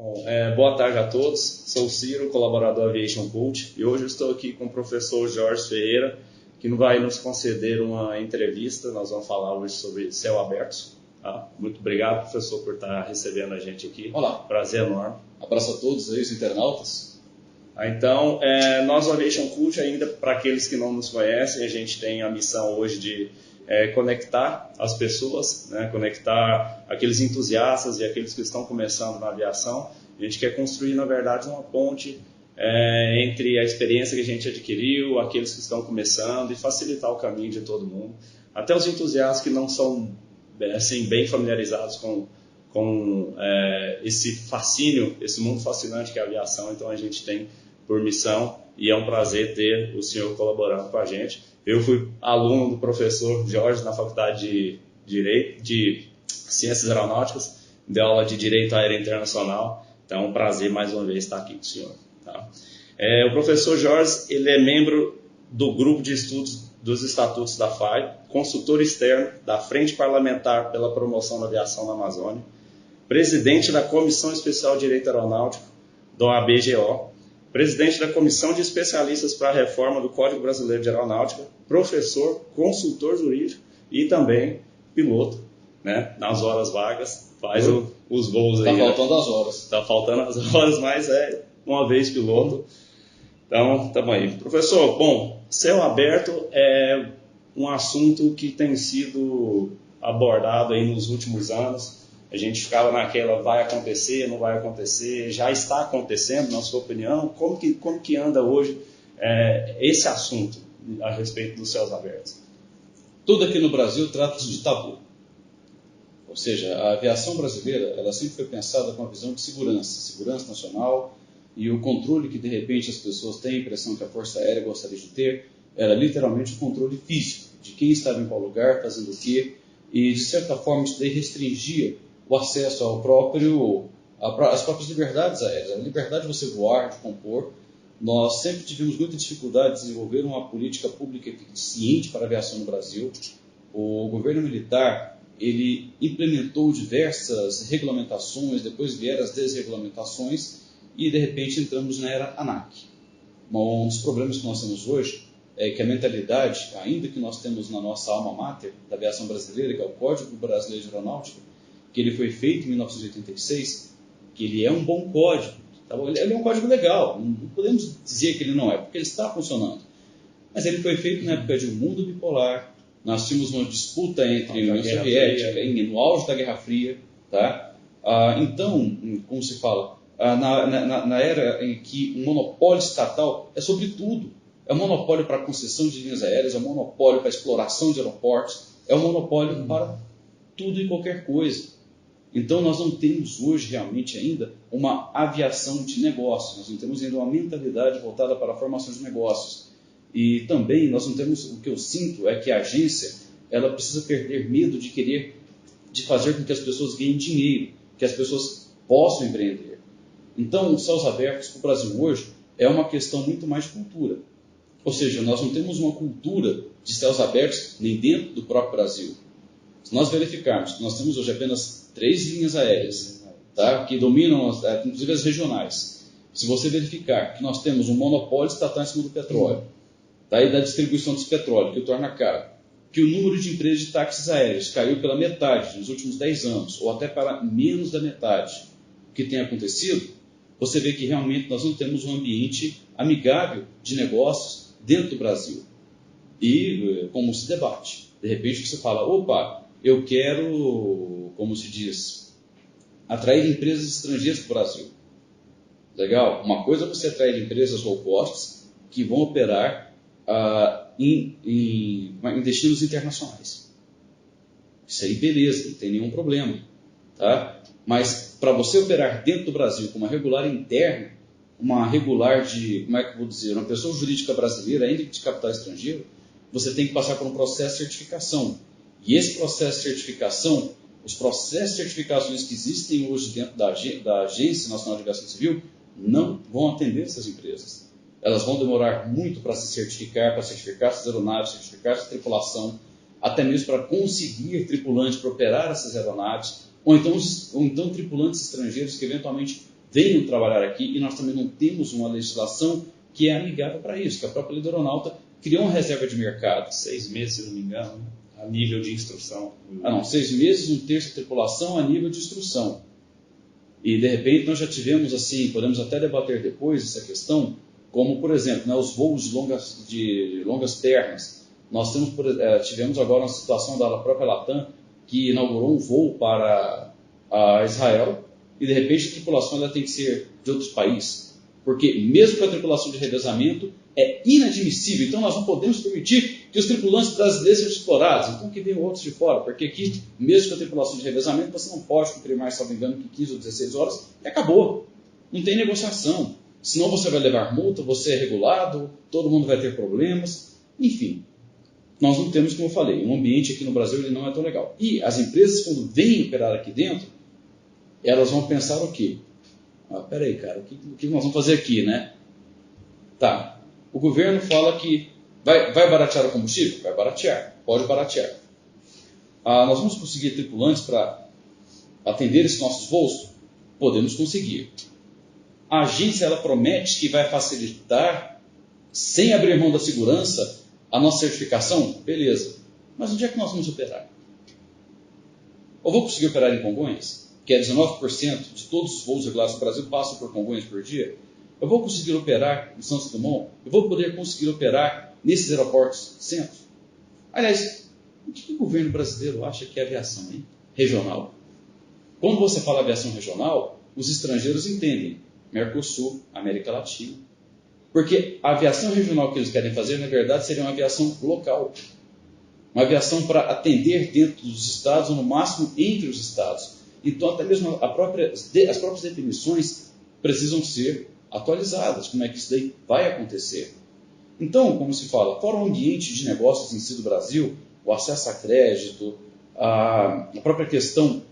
Bom, boa tarde a todos, sou o Ciro, colaborador Aviation Cult, e hoje eu estou aqui com o professor Jorge Ferreira, que vai nos conceder uma entrevista. Nós vamos falar hoje sobre céu aberto. Tá? Muito obrigado, professor, por estar recebendo a gente aqui. Olá. Prazer enorme. Abraço a todos aí, os internautas. Então, nós do Aviation Cult, ainda para aqueles que não nos conhecem, a gente tem a missão hoje de conectar as pessoas, né? Conectar aqueles entusiastas e aqueles que estão começando na aviação. A gente quer construir, na verdade, uma ponte entre a experiência que a gente adquiriu, aqueles que estão começando, e facilitar o caminho de todo mundo. Até os entusiastas que não são assim, bem familiarizados com esse fascínio, esse mundo fascinante que é a aviação. Então a gente tem por missão, e é um prazer ter o senhor colaborando com a gente. Eu fui aluno do professor Jorge na Faculdade de Ciências Aeronáuticas, dei aula de Direito Aéreo Internacional, então é um prazer mais uma vez estar aqui com o senhor. Tá? O professor Jorge, ele é membro do grupo de estudos dos estatutos da FAI, consultor externo da Frente Parlamentar pela Promoção da Aviação na Amazônia, presidente da Comissão Especial de Direito Aeronáutico do ABGO, presidente da Comissão de Especialistas para a Reforma do Código Brasileiro de Aeronáutica, professor, consultor jurídico e também piloto, né? Nas horas vagas, faz os voos aí. Está faltando as horas. Está faltando as horas, mas uma vez piloto. Então, estamos aí. Professor, bom, céu aberto é um assunto que tem sido abordado aí nos últimos anos. A gente ficava naquela, vai acontecer, não vai acontecer, já está acontecendo, na sua opinião. Como que anda hoje esse assunto a respeito dos céus abertos? Tudo aqui no Brasil trata-se de tabu. Ou seja, a aviação brasileira, ela sempre foi pensada com a visão de segurança nacional, e o controle que de repente as pessoas têm a impressão que a Força Aérea gostaria de ter, era literalmente o controle físico, de quem estava em qual lugar, fazendo o quê, e de certa forma isso daí restringia o acesso às próprias liberdades aéreas, a liberdade de você voar, de compor. Nós sempre tivemos muita dificuldade de desenvolver uma política pública eficiente para a aviação no Brasil. O governo militar, ele implementou diversas regulamentações, depois vieram as desregulamentações, e de repente entramos na era ANAC. Um dos problemas que nós temos hoje é que a mentalidade, ainda que nós temos na nossa alma mater da aviação brasileira, que é o Código Brasileiro de Aeronáutica, que ele foi feito em 1986, que ele é um bom código, tá bom? Ele é um código legal, não podemos dizer que ele não é, porque ele está funcionando. Mas ele foi feito na época de um mundo bipolar, nós tínhamos uma disputa entre a União Soviética, no auge da Guerra Fria, tá? Então, como se fala, na era em que o monopólio estatal é sobre tudo, é um monopólio para a concessão de linhas aéreas, é um monopólio para a exploração de aeroportos, é um monopólio para tudo e qualquer coisa. Então nós não temos hoje realmente ainda uma aviação de negócio, nós não temos ainda uma mentalidade voltada para a formação de negócios. E também nós não temos, o que eu sinto é que a agência, ela precisa perder medo de fazer com que as pessoas ganhem dinheiro, que as pessoas possam empreender. Então, os céus abertos para o Brasil hoje é uma questão muito mais de cultura. Ou seja, nós não temos uma cultura de céus abertos nem dentro do próprio Brasil. Se nós verificarmos que nós temos hoje apenas 3 linhas aéreas, tá, que dominam, inclusive as regionais, se você verificar que nós temos um monopólio estatal em cima do petróleo, tá, e da distribuição desse petróleo, que o torna caro, que o número de empresas de táxis aéreos caiu pela metade nos últimos 10 anos, ou até para menos da metade, o que tem acontecido, você vê que realmente nós não temos um ambiente amigável de negócios dentro do Brasil. E como se debate? De repente você fala, opa, eu quero, como se diz, atrair empresas estrangeiras para o Brasil. Legal? Uma coisa é você atrair empresas low cost que vão operar em destinos internacionais. Isso aí, beleza, não tem nenhum problema. Tá? Mas para você operar dentro do Brasil com uma regular interna, uma regular de, como é que eu vou dizer, uma pessoa jurídica brasileira, ainda que de capital estrangeiro, você tem que passar por um processo de certificação. E esse processo de certificação, os processos de certificações que existem hoje dentro da Agência Nacional de Aviação Civil, não vão atender essas empresas. Elas vão demorar muito para se certificar, para certificar essas aeronaves, certificar essa tripulação, até mesmo para conseguir tripulante para operar essas aeronaves, ou então tripulantes estrangeiros que eventualmente venham trabalhar aqui, e nós também não temos uma legislação que é amigável para isso, que a própria lei da aeronáutica criou uma reserva de mercado. 6 meses, se não me engano, a nível de instrução. 6 meses, 1/3 da tripulação a nível de instrução. E, de repente, nós já tivemos, assim, podemos até debater depois essa questão, como, por exemplo, né, os voos de longas pernas. Nós tivemos agora uma situação da própria Latam, que inaugurou um voo para Israel, e, de repente, a tripulação ela tem que ser de outros países. Porque, mesmo com a tripulação de revezamento, é inadmissível. Então, nós não podemos permitir que os tripulantes brasileiros sejam explorados. Então, que venham outros de fora. Porque aqui, mesmo com a tripulação de revezamento, você não pode cumprir mais, se não me engano, que 15 ou 16 horas e acabou. Não tem negociação. Senão você vai levar multa, você é regulado, todo mundo vai ter problemas. Enfim, nós não temos, como eu falei, um ambiente aqui no Brasil ele não é tão legal. E as empresas, quando vêm operar aqui dentro, elas vão pensar o quê? Peraí, cara, o que nós vamos fazer aqui, né? Tá. O governo fala que vai baratear o combustível? Vai baratear, pode baratear. Nós vamos conseguir tripulantes para atender esses nossos voos? Podemos conseguir. A agência ela promete que vai facilitar, sem abrir mão da segurança, a nossa certificação? Beleza. Mas onde é que nós vamos operar? Eu vou conseguir operar em Congonhas? Que é 19% de todos os voos regulares do Brasil passam por Congonhas por dia? Eu vou conseguir operar em Santos Dumont? Eu vou poder conseguir operar nesses aeroportos centros? Aliás, o que o governo brasileiro acha que é aviação, hein? Regional? Quando você fala aviação regional, os estrangeiros entendem Mercosul, América Latina. Porque a aviação regional que eles querem fazer, na verdade, seria uma aviação local. Uma aviação para atender dentro dos estados, ou no máximo entre os estados. Então, até mesmo as próprias definições precisam ser atualizadas. Como é que isso daí vai acontecer? Então, como se fala, fora o ambiente de negócios em si do Brasil, o acesso a crédito, a própria questão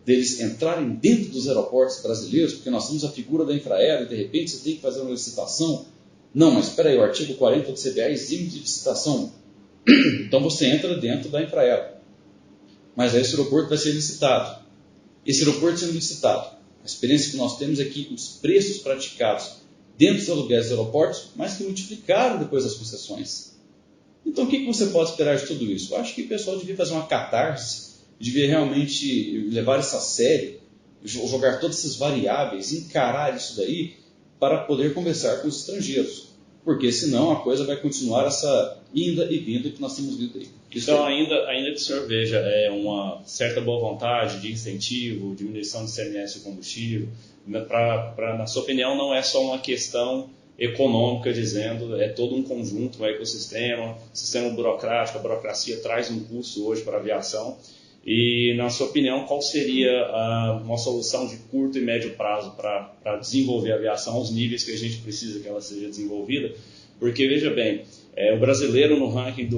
deles entrarem dentro dos aeroportos brasileiros, porque nós temos a figura da Infraero e de repente você tem que fazer uma licitação. Não, mas espera aí, o artigo 40 do CBA exime de licitação. Então você entra dentro da Infraero. Mas aí esse aeroporto vai ser licitado. Esse aeroporto sendo licitado, a experiência que nós temos é que os preços praticados dentro dos aluguéis dos aeroportos, mais que multiplicaram depois das concessões. Então o que você pode esperar de tudo isso? Eu acho que o pessoal devia fazer uma catarse, devia realmente levar isso a sério, jogar todas essas variáveis, encarar isso daí, para poder conversar com os estrangeiros. Porque senão a coisa vai continuar essa inda e vinda que nós temos visto aí. Então, ainda que o senhor veja uma certa boa vontade de incentivo, diminuição de CMS do combustível, na sua opinião, não é só uma questão econômica, dizendo, é todo um conjunto, um ecossistema, sistema burocrático, a burocracia traz um custo hoje para a aviação. E, na sua opinião, qual seria uma solução de curto e médio prazo para desenvolver a aviação aos níveis que a gente precisa que ela seja desenvolvida? Porque, veja bem, o brasileiro no ranking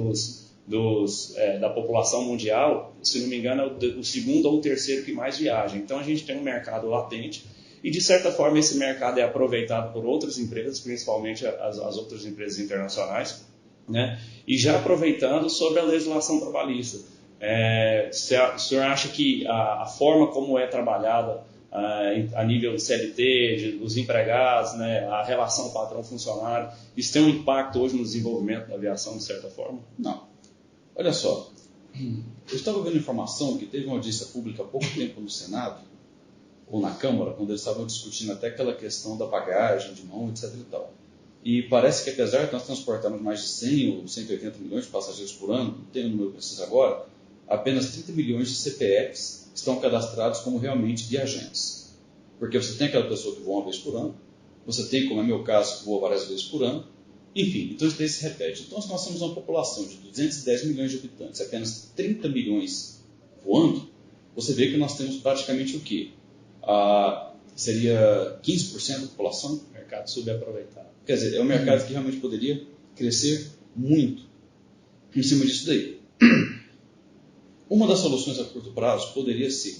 da população mundial, se não me engano, é o segundo ou o terceiro que mais viaja. Então, a gente tem um mercado latente e, de certa forma, esse mercado é aproveitado por outras empresas, principalmente as outras empresas internacionais, né? E já aproveitando sobre a legislação trabalhista. O senhor acha que a forma como é trabalhada a nível do CLT, dos empregados, né, a relação patrão-funcionário, isso tem um impacto hoje no desenvolvimento da aviação, de certa forma? Não. Olha só, eu estava vendo informação que teve uma audiência pública há pouco tempo no Senado, ou na Câmara, quando eles estavam discutindo até aquela questão da bagagem de mão, etc. e tal. E parece que apesar de nós transportarmos mais de 100 ou 180 milhões de passageiros por ano, não tenho o número preciso agora, apenas 30 milhões de CPFs estão cadastrados como realmente viajantes. Porque você tem aquela pessoa que voa uma vez por ano, você tem, como é meu caso, que voa várias vezes por ano, enfim, então isso daí se repete. Então, se nós temos uma população de 210 milhões de habitantes, apenas 30 milhões voando, você vê que nós temos praticamente o quê? Seria 15% da população? Mercado subaproveitado. Quer dizer, é um mercado que realmente poderia crescer muito em cima disso daí. Uma das soluções a curto prazo poderia ser,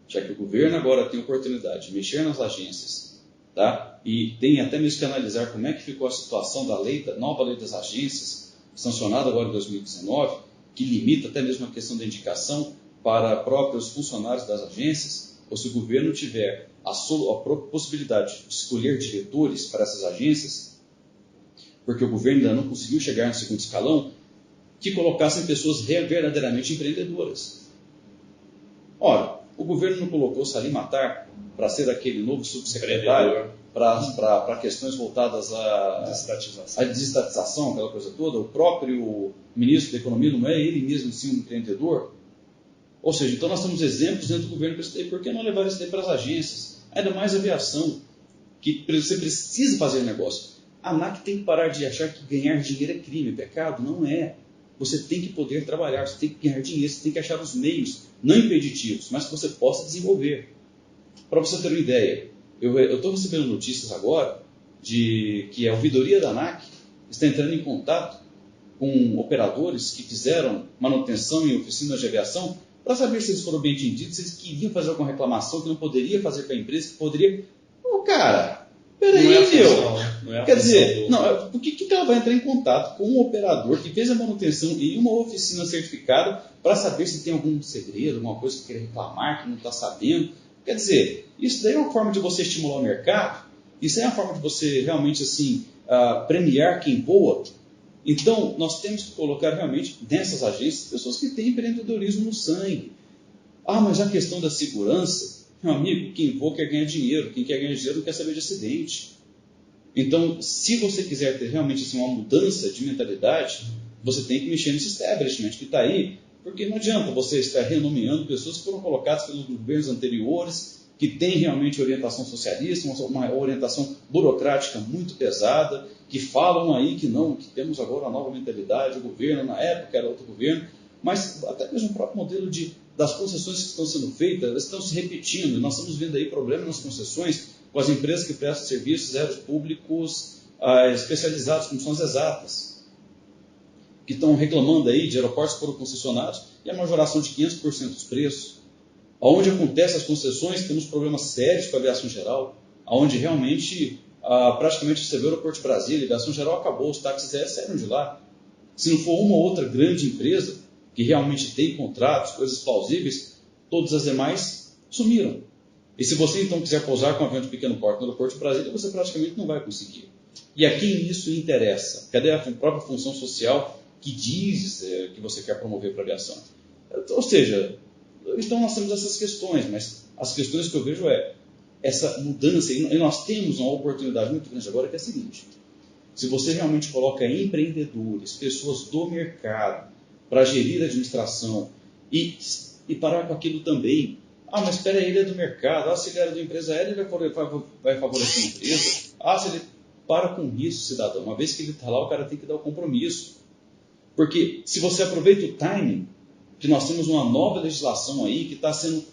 já que o governo agora tem a oportunidade de mexer nas agências, tá? E tem até mesmo que analisar como é que ficou a situação da nova lei das agências, sancionada agora em 2019, que limita até mesmo a questão da indicação para próprios funcionários das agências. ou se o governo tiver a possibilidade de escolher diretores para essas agências, porque o governo ainda não conseguiu chegar no segundo escalão, que colocassem pessoas verdadeiramente empreendedoras. Ora, o governo não colocou Salim Matar para ser aquele novo subsecretário para questões voltadas à desestatização, aquela coisa toda. O próprio ministro da Economia não é ele mesmo sim um empreendedor? Ou seja, então nós temos exemplos dentro do governo para isso daí. Por que não levar isso daí para as agências? Ainda mais a aviação, que você precisa fazer negócio. A ANAC tem que parar de achar que ganhar dinheiro é crime, pecado. Não é. Você tem que poder trabalhar, você tem que ganhar dinheiro, você tem que achar os meios, não impeditivos, mas que você possa desenvolver. Para você ter uma ideia, eu estou recebendo notícias agora de que a ouvidoria da ANAC está entrando em contato com operadores que fizeram manutenção em oficinas de aviação para saber se eles foram bem atendidos, se eles queriam fazer alguma reclamação que não poderia fazer para a empresa, que poderia... Cara, peraí, meu. Quer dizer, por que ela vai entrar em contato com um operador que fez a manutenção em uma oficina certificada para saber se tem algum segredo, alguma coisa que quer reclamar, que não está sabendo? Quer dizer, isso daí é uma forma de você estimular o mercado, isso é uma forma de você realmente assim, premiar quem voa. Então, nós temos que colocar realmente nessas agências pessoas que têm empreendedorismo no sangue. Mas a questão da segurança, meu amigo, quem voa quer ganhar dinheiro, quem quer ganhar dinheiro não quer saber de acidente. Então, se você quiser ter realmente assim, uma mudança de mentalidade, você tem que mexer nesse establishment que está aí, porque não adianta você estar renomeando pessoas que foram colocadas pelos governos anteriores, que têm realmente orientação socialista, uma orientação burocrática muito pesada, que falam aí que não, que temos agora uma nova mentalidade, o governo na época era outro governo, mas até mesmo o próprio modelo das concessões que estão sendo feitas, elas estão se repetindo. Nós estamos vendo aí problemas nas concessões com as empresas que prestam serviços aéreos públicos especializados, como são as exatas, que estão reclamando aí de aeroportos que foram concessionados e a majoração de 500% dos preços. Onde acontecem as concessões, temos problemas sérios com a aviação geral, onde realmente, praticamente você vê o aeroporto de Brasília, a aviação geral acabou, os táxis aéreos saíram de lá. Se não for uma ou outra grande empresa que realmente tem contratos, coisas plausíveis, todas as demais sumiram. E se você então quiser pousar com um avião de pequeno porte no aeroporto de Brasília, você praticamente não vai conseguir. E a quem isso interessa? Cadê a própria função social que diz que você quer promover para a aviação? Ou seja, então nós temos essas questões, mas as questões que eu vejo essa mudança, e nós temos uma oportunidade muito grande agora, que é a seguinte: se você realmente coloca empreendedores, pessoas do mercado, para gerir a administração e parar com aquilo também. Mas espera aí, ele é do mercado. Se ele era da empresa aérea, ele vai favorecer a empresa. Se ele para com isso, cidadão. Uma vez que ele está lá, o cara tem que dar o compromisso. Porque se você aproveita o timing, que nós temos uma nova legislação aí que está sendo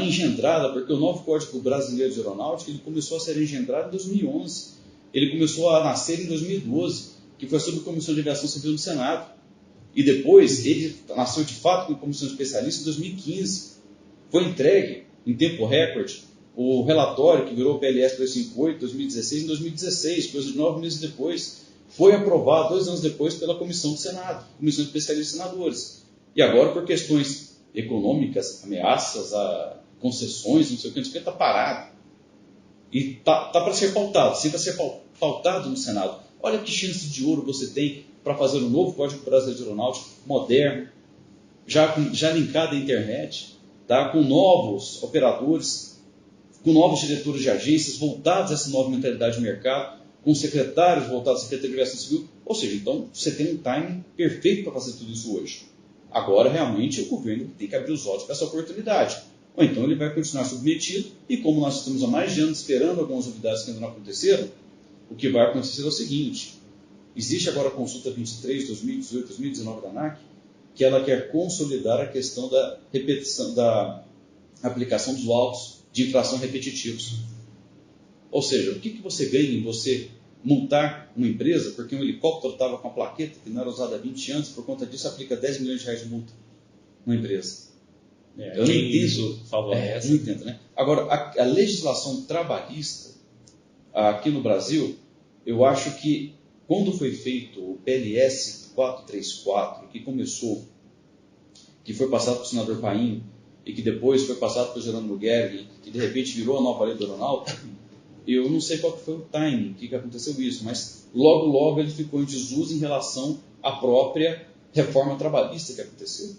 engendrada, porque o novo Código Brasileiro de Aeronáutica ele começou a ser engendrado em 2011. Ele começou a nascer em 2012, que foi sob a Comissão de Aviação Civil do Senado. E depois ele nasceu de fato com a comissão especialista em 2015. Foi entregue em tempo recorde o relatório que virou o PLS 358 de 2016 em 2016, coisa de 9 meses depois. Foi aprovado 2 anos depois pela comissão do Senado, comissão de especialistas senadores. E agora, por questões econômicas, ameaças a concessões, não sei o que, está parado. E está para ser pautado, sim, para ser pautado no Senado. Olha que chance de ouro você tem para fazer um novo Código Brasileiro de Aeronáutica, moderno, já linkado à internet, tá? Com novos operadores, com novos diretores de agências voltados a essa nova mentalidade de mercado, com secretários voltados à Secretaria de Aviação Civil. Ou seja, então você tem um timing perfeito para fazer tudo isso hoje. Agora, realmente, o governo tem que abrir os olhos para essa oportunidade. Ou então ele vai continuar submetido, e como nós estamos há mais de anos esperando algumas novidades que ainda não aconteceram, o que vai acontecer é o seguinte: existe agora a consulta 23, 2018, 2019 da ANAC, que ela quer consolidar a questão da repetição, da aplicação dos autos de infração repetitivos. Ou seja, o que você ganha em você multar uma empresa porque um helicóptero estava com a plaqueta que não era usada há 20 anos, por conta disso aplica 10 milhões de reais de multa numa empresa? Eu não entendo. Isso favorece. Não entendo, né? Agora, a legislação trabalhista aqui no Brasil, eu acho que quando foi feito o PLS 434, que foi passado para o senador Paim, e que depois foi passado por Jerônimo Guerri e de repente virou a nova lei do aeronáutica, eu não sei qual que foi o timing, o que aconteceu isso, mas logo ele ficou em desuso em relação à própria reforma trabalhista que aconteceu.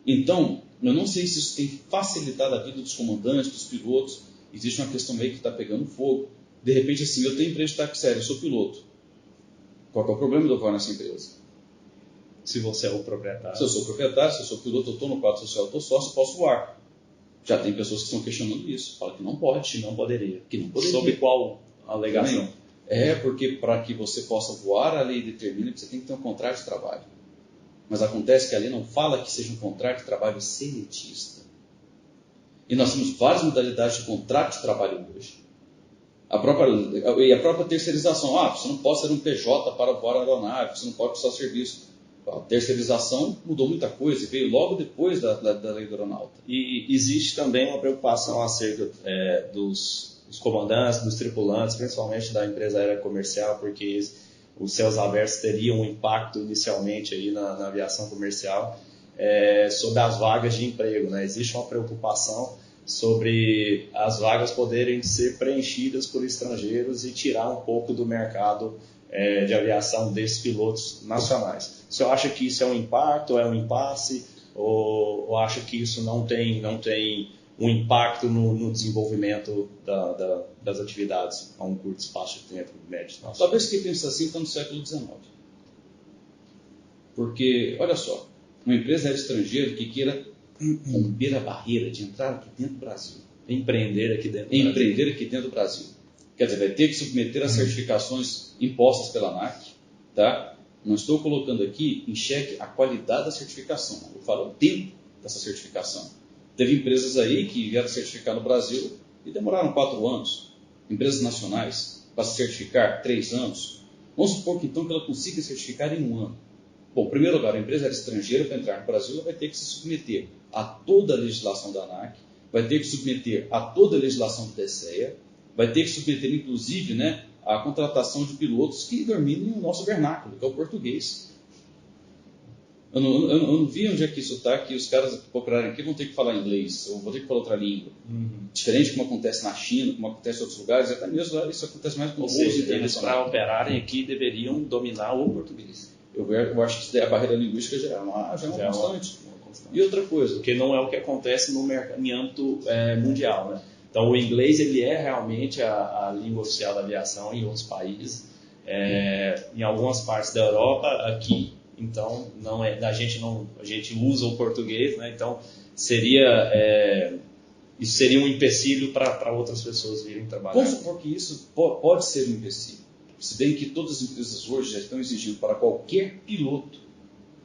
Então, eu não sei se isso tem facilitado a vida dos comandantes, dos pilotos. Existe uma questão aí que está pegando fogo. De repente, assim, eu tenho empresa de táxi aéreo, eu sou piloto. Qual que é o problema de eu voar nessa empresa? Se você é o proprietário. Se eu sou proprietário, se eu sou piloto, eu estou no quadro social, eu estou sócio, eu posso voar. Já tem pessoas que estão questionando isso. Falam que não pode. Que não poderia. Que não poderia. Sob qual alegação? Porque para que você possa voar, a lei determina que você tem que ter um contrato de trabalho. Mas acontece que a lei não fala que seja um contrato de trabalho seletista. E nós temos várias modalidades de contrato de trabalho hoje. A própria terceirização. Você não pode ser um PJ para voar a aeronave, você não pode prestar serviço. A terceirização mudou muita coisa e veio logo depois da lei do aeronáutica. E existe também uma preocupação acerca dos comandantes, dos tripulantes, principalmente da empresa aérea comercial, porque os céus abertos teriam um impacto inicialmente aí na aviação comercial sobre as vagas de emprego, né? Existe uma preocupação sobre as vagas poderem ser preenchidas por estrangeiros e tirar um pouco do mercado de aviação desses pilotos nacionais. Você acha que isso é um impacto, é um impasse, ou acha que isso não tem um impacto no desenvolvimento das atividades a um curto espaço de tempo, médio? Talvez quem pensa assim está no século XIX. Porque, olha só, uma empresa aérea estrangeira que queira romper a barreira de entrar aqui dentro do Brasil. Empreender aqui dentro do Brasil. Quer dizer, vai ter que submeter às certificações impostas pela ANAC, tá? Não estou colocando aqui em xeque a qualidade da certificação, eu falo o tempo dessa certificação. Teve empresas aí que vieram certificar no Brasil e demoraram 4 anos. Empresas nacionais, para se certificar, 3 anos. Vamos supor que então que ela consiga certificar em 1 ano. Bom, em primeiro lugar, a empresa estrangeira para entrar no Brasil ela vai ter que se submeter a toda a legislação da ANAC, vai ter que submeter a toda a legislação do DSEA, vai ter que submeter, inclusive, né, a contratação de pilotos que dominem o nosso vernáculo, que é o português. Eu não vi onde é que isso está, que os caras que procurarem aqui vão ter que falar inglês, ou vão ter que falar outra língua. Diferente como acontece na China, como acontece em outros lugares, até mesmo lá isso acontece mais com os eles para operarem aqui deveriam dominar o português. Eu acho que isso é a barreira linguística já é uma constante. E outra coisa, porque não é o que acontece em âmbito mundial, né? Então, o inglês ele é realmente a língua oficial da aviação em outros países. Em algumas partes da Europa, aqui, então, não é, a gente usa o português, né? Então, isso seria um empecilho para outras pessoas virem trabalhar. Vamos supor que isso pode ser um empecilho. Se bem que todas as empresas hoje já estão exigindo para qualquer piloto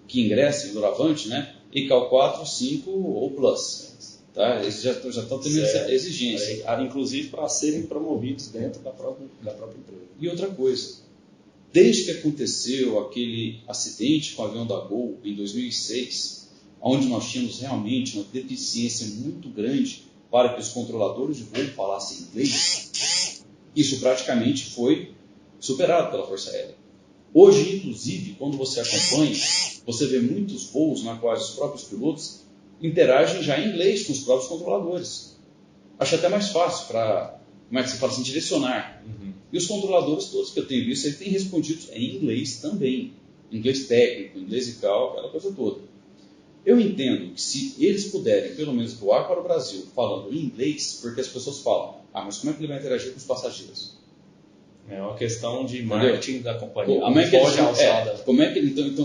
que ingresse no Doravante, né? ICAO 4, 5 ou Plus. Tá? Eles já estão tendo essa exigência. Inclusive para serem promovidos dentro da própria empresa. E outra coisa, desde que aconteceu aquele acidente com o avião da Gol em 2006, onde nós tínhamos realmente uma deficiência muito grande para que os controladores de voo falassem inglês, isso praticamente foi superado pela Força Aérea. Hoje, inclusive, quando você acompanha, você vê muitos voos na quais os próprios pilotos interagem já em inglês com os próprios controladores. Acho até mais fácil para, como é que se fala assim, direcionar. E os controladores todos que eu tenho visto, eles têm respondido em inglês também. Inglês técnico, inglês ICAO, aquela coisa toda. Eu entendo que se eles puderem, pelo menos, voar para o Brasil falando em inglês, porque as pessoas falam, mas como é que ele vai interagir com os passageiros? É uma questão de marketing da companhia.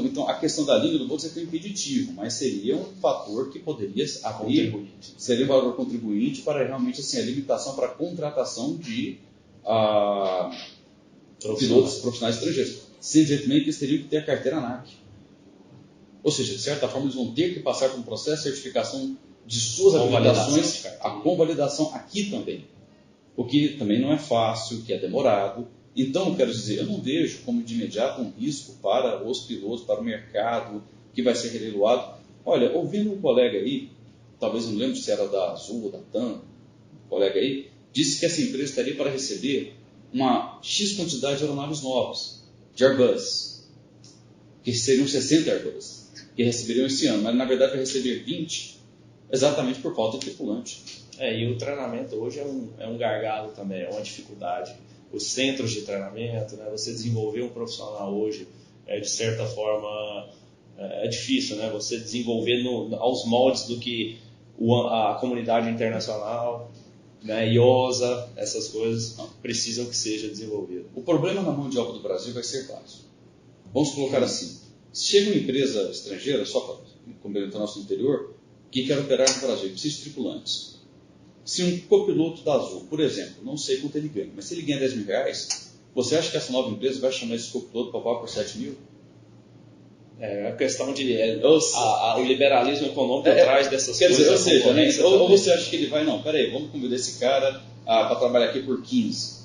Então, a questão da língua, não vou dizer que é impeditivo, mas seria um fator que poderia abrir, seria um valor contribuinte para realmente assim, a limitação para a contratação de pilotos profissionais estrangeiros. Sem dizer também que eles teriam que ter a carteira ANAC. Ou seja, de certa forma, eles vão ter que passar por um processo de certificação de suas habilitações, a convalidação aqui também. O que também não é fácil, que é demorado. Então, quero dizer, eu não vejo como de imediato um risco para os pilotos, para o mercado, que vai ser releiloado. Olha, ouvindo um colega aí, talvez não lembro se era da Azul ou da TAM, um colega aí, disse que essa empresa estaria para receber uma X quantidade de aeronaves novas, de Airbus, que seriam 60 Airbus, que receberiam esse ano, mas na verdade vai receber 20, exatamente por falta de tripulante. E o treinamento hoje é um gargalo também, é uma dificuldade. Os centros de treinamento, né, você desenvolver um profissional hoje, de certa forma, é difícil, né, você desenvolver aos moldes do que a comunidade internacional, né, IOSA, essas coisas precisam que seja desenvolvido. O problema na mão de obra do Brasil vai ser básico. Vamos colocar assim, se chega uma empresa estrangeira, só para complementar o nosso interior, que quer operar no Brasil, precisa de tripulantes. Se um copiloto da Azul, por exemplo, não sei quanto ele ganha, mas se ele ganha 10 mil reais, você acha que essa nova empresa vai chamar esse copiloto para pagar por 7 mil? É a questão de... o liberalismo econômico atrás dessas quer coisas. Quer dizer, ou seja, ou você acha que ele vai, não, peraí, vamos convidar esse cara para trabalhar aqui por 15.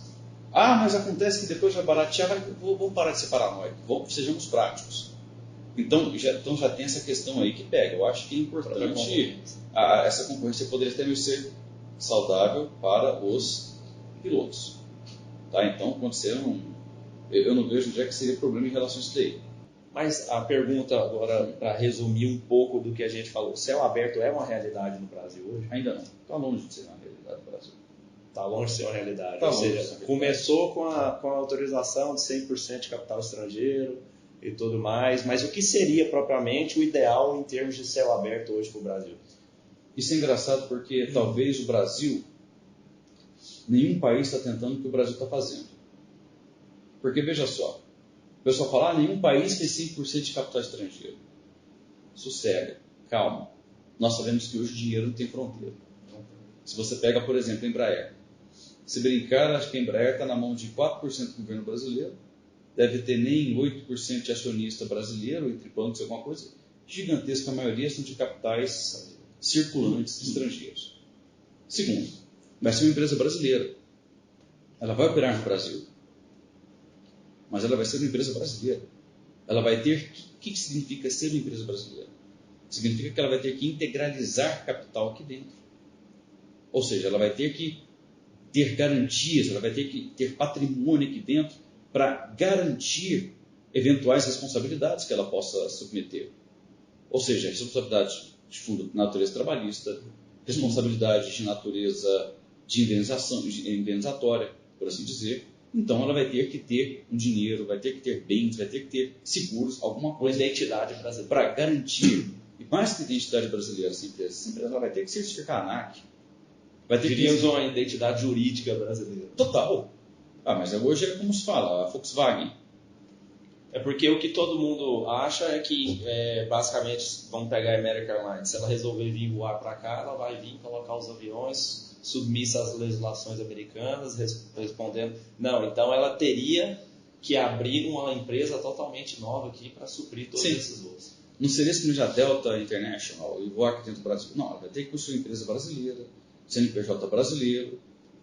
Ah, mas acontece que depois vai baratear, vamos parar de ser paranoico, sejamos práticos. Então já tem essa questão aí que pega. Eu acho que é importante, essa concorrência poderia até ser saudável para os pilotos. Tá? Então, acontecer eu não vejo onde é que seria problema em relação a isso daí. Mas a pergunta agora, para resumir um pouco do que a gente falou, céu aberto é uma realidade no Brasil hoje? Ainda não. Está longe de ser uma realidade no Brasil. Está longe de ser uma realidade. Tá, ou seja, começou com a autorização de 100% de capital estrangeiro e tudo mais, mas o que seria propriamente o ideal em termos de céu aberto hoje para o Brasil? Isso é engraçado porque talvez o Brasil, nenhum país está tentando o que o Brasil está fazendo. Porque veja só, o pessoal fala, nenhum país tem 100% de capital estrangeiro. Sossega, calma. Nós sabemos que hoje o dinheiro não tem fronteira. Se você pega, por exemplo, a Embraer. Se brincar, acho que a Embraer está na mão de 4% do governo brasileiro, deve ter nem 8% de acionista brasileiro, entre bancos, alguma coisa. Gigantesca maioria são de capitais circulantes estrangeiros. Segundo, vai ser uma empresa brasileira. Ela vai operar no Brasil. Mas ela vai ser uma empresa brasileira. Ela vai ter... O que significa ser uma empresa brasileira? Significa que ela vai ter que integralizar capital aqui dentro. Ou seja, ela vai ter que ter garantias, ela vai ter que ter patrimônio aqui dentro para garantir eventuais responsabilidades que ela possa submeter. Ou seja, responsabilidade de fundo de natureza trabalhista, responsabilidade de natureza de indenizatória, por assim dizer. Então ela vai ter que ter um dinheiro, vai ter que ter bens, vai ter que ter seguros, alguma coisa. Identidade brasileira. Para garantir. E mais que identidade brasileira, essa empresa ela vai ter que certificar a ANAC. Diríamos uma identidade jurídica brasileira. Total. Mas hoje é como se fala, a Volkswagen. É porque o que todo mundo acha é que, basicamente, vamos pegar a American Airlines, se ela resolver vir voar para cá, ela vai vir colocar os aviões submissa às legislações americanas, respondendo... Não, então ela teria que abrir uma empresa totalmente nova aqui para suprir todos esses voos. Não seria simplesmente a Delta International e voar aqui dentro do Brasil. Não, ela vai ter que construir empresa brasileira, CNPJ brasileiro,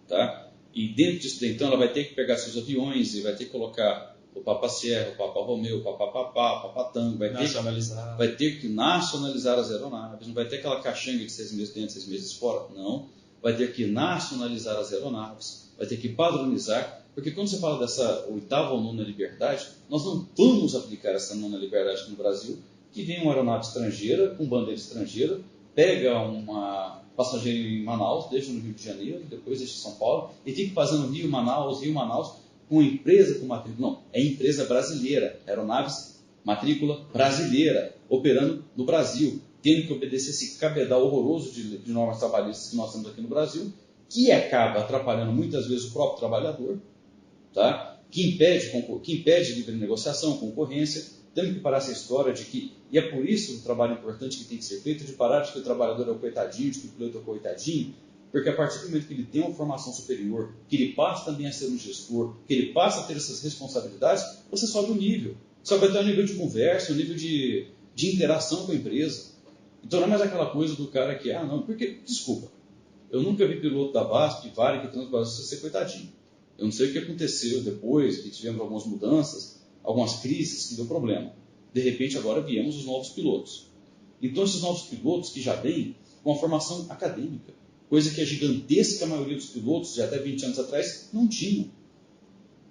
tá? E dentro disso, então, ela vai ter que pegar seus aviões e vai ter que colocar o Papa Sierra, o Papa Romeo, o Papa Papá, o Papa Tango, vai ter que nacionalizar as aeronaves, não vai ter aquela caixanga de 6 meses dentro, 6 meses fora, não. Vai ter que nacionalizar as aeronaves, vai ter que padronizar, porque quando você fala dessa oitava ou nona liberdade, nós não vamos aplicar essa nona liberdade no Brasil, que vem uma aeronave estrangeira, com bandeira estrangeira, pega uma passageiro em Manaus, deixa no Rio de Janeiro, depois deixa em São Paulo, e fica fazendo Rio, Manaus, com empresa com matrícula. Não, é empresa brasileira, aeronaves, matrícula brasileira, operando no Brasil, tendo que obedecer esse cabedal horroroso de normas trabalhistas que nós temos aqui no Brasil, que acaba atrapalhando muitas vezes o próprio trabalhador, tá? que impede livre negociação, concorrência. Temos que parar essa história de que, e é por isso o trabalho importante que tem que ser feito, de parar de que o trabalhador é o coitadinho, de que o piloto é o coitadinho, porque a partir do momento que ele tem uma formação superior, que ele passa também a ser um gestor, que ele passa a ter essas responsabilidades, você sobe o nível. Só vai ter um nível de conversa, um nível de interação com a empresa. Então não é mais aquela coisa do cara que, porque, desculpa, eu nunca vi piloto da VASP, Vale, que transborda ser coitadinho. Eu não sei o que aconteceu depois, que tivemos algumas mudanças, algumas crises que deu problema. De repente, agora viemos os novos pilotos. Então, esses novos pilotos que já vêm com a formação acadêmica, coisa que a gigantesca maioria dos pilotos, de até 20 anos atrás, não tinham.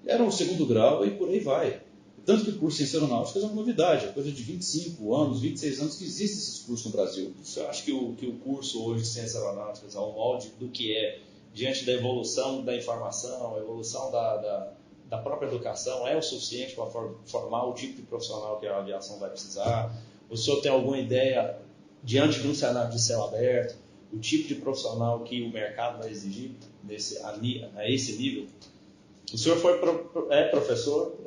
Era o segundo grau e por aí vai. Tanto que o curso de ciência aeronáutica é uma novidade, é coisa de 25 anos, 26 anos que existem esses cursos no Brasil. Eu acho que o curso hoje de ciências aeronáuticas é um molde do que é, diante da evolução da informação, a evolução da própria educação, é o suficiente para formar o tipo de profissional que a aviação vai precisar? O senhor tem alguma ideia, diante de um cenário de céu aberto, o tipo de profissional que o mercado vai exigir a esse nível? O senhor é professor?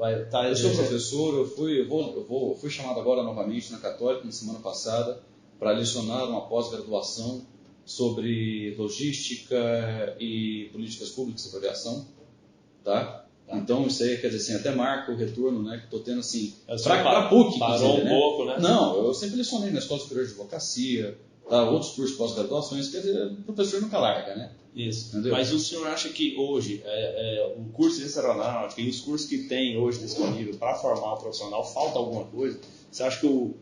Eu sou professor, eu fui chamado agora novamente na Católica, na semana passada, para lecionar uma pós-graduação sobre logística e políticas públicas para aviação, tá? Então, isso aí, quer dizer assim, até marca o retorno, né, que estou tendo, assim, para a PUC. Parou um pouco, né? Não, eu sempre lecionei na Escola Superior de Advocacia, tá? Outros cursos de pós-graduações, quer dizer, o professor nunca larga, né? Isso. Entendeu? Mas o senhor acha que hoje, o curso de ciência aeronáutica e os cursos que tem hoje disponível para formar o profissional, falta alguma coisa? Você acha que o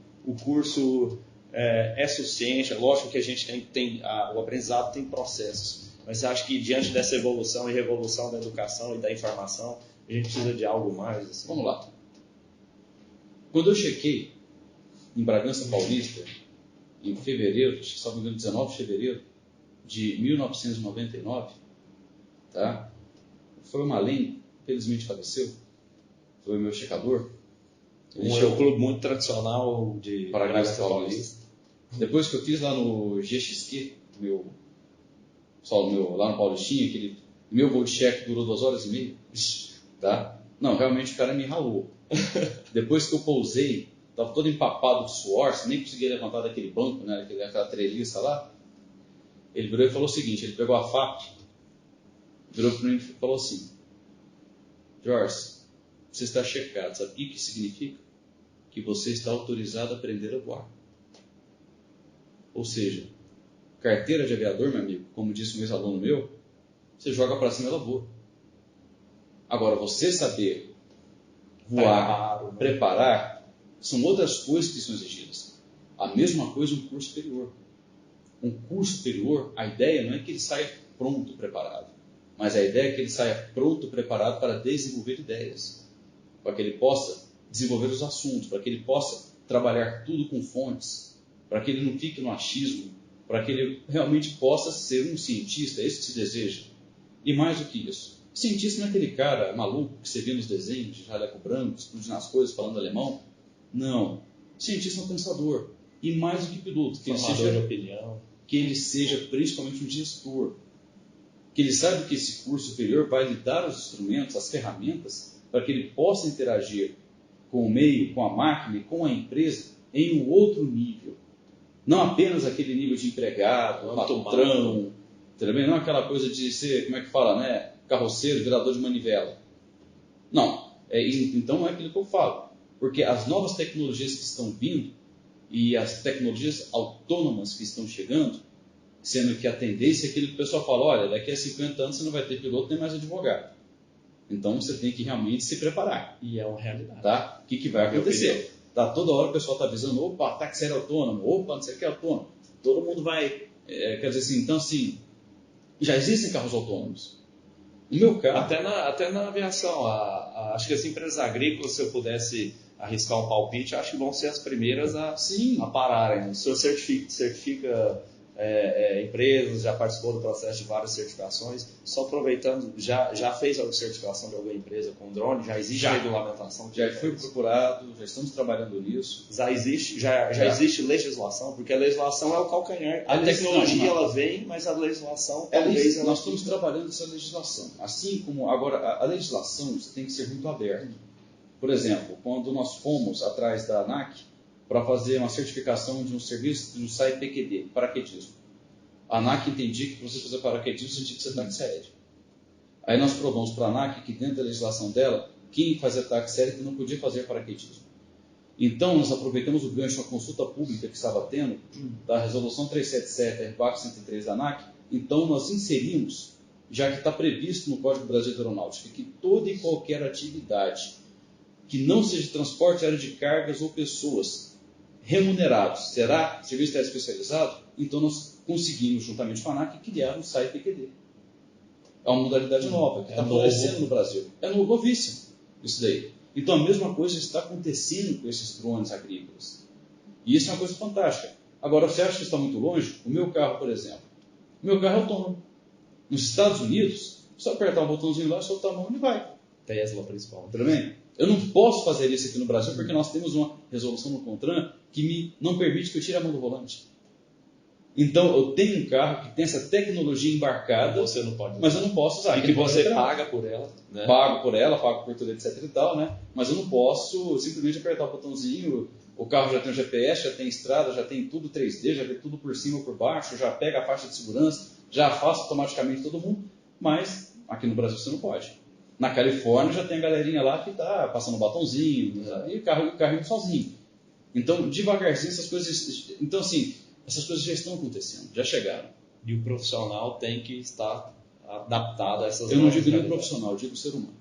curso é suficiente? Lógico que a gente o aprendizado tem processos, mas você acha que diante dessa evolução e revolução da educação e da informação, a gente precisa de algo mais? Assim? Vamos lá. Quando eu chequei em Bragança Paulista, em fevereiro, acho que só me engano, 19 de fevereiro de 1999, tá? Foi uma lei, felizmente faleceu, foi o meu checador. É um clube muito tradicional de Bragança Paulista. Depois que eu fiz lá no GXQ, lá no Paulistinha, aquele meu voo de cheque durou 2 horas e meia, tá? Não, realmente o cara me ralou. Depois que eu pousei, estava todo empapado de suor, nem conseguia levantar daquele banco, né, aquela treliça lá. Ele virou e falou o seguinte, ele pegou a faca, virou para mim e falou assim: Jorge, você está checado, sabe o que significa? Que você está autorizado a aprender a voar. Ou seja, carteira de aviador, meu amigo, como disse um ex-aluno meu, você joga para cima e ela voa. Agora, você saber voar, preparar, são outras coisas que são exigidas. A mesma coisa um curso superior. Um curso superior, a ideia não é que ele saia pronto, preparado, mas a ideia é que ele saia pronto, preparado para desenvolver ideias, para que ele possa desenvolver os assuntos, para que ele possa trabalhar tudo com fontes, para que ele não fique no achismo, para que ele realmente possa ser um cientista, é isso que se deseja. E mais do que isso, cientista não é aquele cara maluco que você vê nos desenhos, de jaleco branco, explodindo as coisas, falando alemão. Não. Cientista é um pensador. E mais do que piloto, que ele seja principalmente um gestor. Que ele saiba que esse curso superior vai lhe dar os instrumentos, as ferramentas, para que ele possa interagir com o meio, com a máquina e com a empresa em um outro nível. Não apenas aquele nível de empregado, patrão, também não aquela coisa de ser, como é que fala, né? Carroceiro, virador de manivela. Não. Então não é aquilo que eu falo. Porque as novas tecnologias que estão vindo e as tecnologias autônomas que estão chegando, sendo que a tendência é aquilo que o pessoal fala, olha, daqui a 50 anos você não vai ter piloto nem mais advogado. Então você tem que realmente se preparar. E é uma realidade. Tá? O que vai acontecer? Tá, toda hora o pessoal está avisando, opa, táxi aéreo autônomo, opa, não sei o que é autônomo. Todo mundo vai, quer dizer assim, então assim, já existem carros autônomos. No meu carro... Até na aviação, acho que as empresas agrícolas, se eu pudesse arriscar um palpite, acho que vão ser as primeiras a pararem. O senhor certifica empresas, já participou do processo de várias certificações. Só aproveitando, já fez a certificação de alguma empresa com drone? Já existe regulamentação? Já foi procurado, já estamos trabalhando nisso. Já existe legislação? Porque a legislação é o calcanhar. A tecnologia ela vem, mas a legislação talvez... Nós estamos trabalhando essa legislação. Assim como agora a legislação tem que ser muito aberta. Por exemplo, quando nós fomos atrás da ANAC para fazer uma certificação de um serviço de um site PQD, paraquedismo. A ANAC entendia que para você fazer paraquedismo você tinha que ser táxi aéreo. Aí nós provamos para a ANAC que dentro da legislação dela, quem fazia táxi aéreo que não podia fazer paraquedismo. Então nós aproveitamos o gancho da consulta pública que estava tendo, da resolução 377, RBAC 103 da ANAC, então nós inserimos, já que está previsto no Código Brasileiro de Aeronáutica, que toda e qualquer atividade que não seja transporte aéreo de cargas ou pessoas remunerados, será serviço aéreo especializado, então nós conseguimos, juntamente com a ANAC, criar um site PQD. É uma modalidade nova, que está florescendo no Brasil. É novíssimo isso daí. Então a mesma coisa está acontecendo com esses drones agrícolas. E isso é uma coisa fantástica. Agora, você acha que está muito longe? O meu carro, por exemplo. O meu carro é autônomo. Nos Estados Unidos, só apertar um botãozinho lá, soltar a mão e vai. Tesla, principalmente. Tudo bem? Eu não posso fazer isso aqui no Brasil porque nós temos uma resolução no CONTRAN que não permite que eu tire a mão do volante. Então, eu tenho um carro que tem essa tecnologia embarcada, você não pode usar. mas eu não posso usar. E que você paga por ela. Né? Pago por ela, pago por tudo, etc e tal, né? Mas eu não posso simplesmente apertar o botãozinho, o carro já tem um GPS, já tem estrada, já tem tudo 3D, já tem tudo por cima ou por baixo, já pega a faixa de segurança, já afasta automaticamente todo mundo, mas aqui no Brasil você não pode. Na Califórnia já tem a galerinha lá que está passando o botãozinho, e o carro indo sozinho. Então, devagarzinho, essas coisas... Então, assim, essas coisas já estão acontecendo, já chegaram. E o profissional tem que estar adaptado a essas Eu não digo nem o profissional, eu digo o ser humano.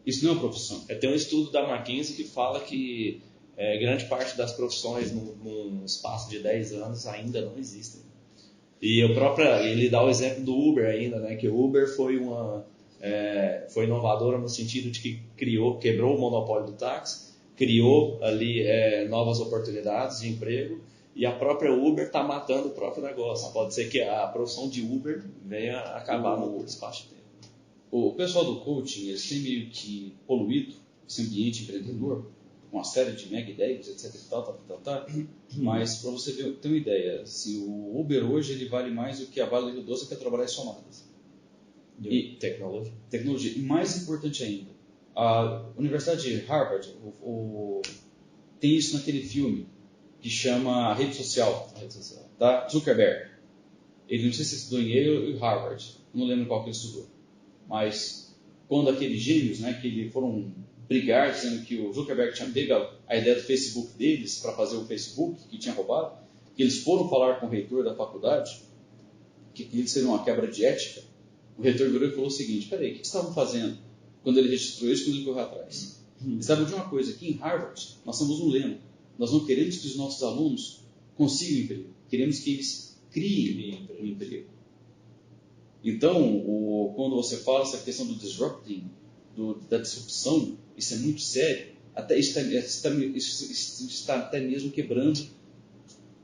Isso não é uma profissão. Tem um estudo da McKinsey que fala que grande parte das profissões num espaço de 10 anos ainda não existem. E ele dá o exemplo do Uber ainda, né? Que o Uber foi inovadora no sentido de que quebrou o monopólio do táxi, criou ali novas oportunidades de emprego, e a própria Uber está matando o próprio negócio. Pode ser que a profissão de Uber venha a acabar no espaço de tempo. O pessoal do coaching, eles têm meio que poluído esse ambiente empreendedor, com uma série de mega ideias, etc. Mas, para você ter uma ideia, assim, o Uber hoje ele vale mais do que a Vale do Rio Doce e a Petrobras somadas. E tecnologia. E mais importante ainda, a Universidade de Harvard tem isso naquele filme que chama Rede Social. Tá? Zuckerberg. Ele não sei se estudou em Yale e Harvard, não lembro qual que ele estudou. Mas quando aqueles gênios, né, que foram brigar dizendo que o Zuckerberg tinha pego a ideia do Facebook deles para fazer o Facebook, que tinha roubado, que eles foram falar com o reitor da faculdade, que eles seriam uma quebra de ética, o reitor virou e falou o seguinte: peraí, o que estavam fazendo quando ele registrou isso, quando ele correu atrás? Eles sabem de uma coisa, aqui em Harvard nós temos um lema: nós não queremos que os nossos alunos consigam emprego, queremos que eles criem um emprego. Então, quando você fala essa questão do disrupting, da disrupção, isso é muito sério. Isso está até mesmo quebrando,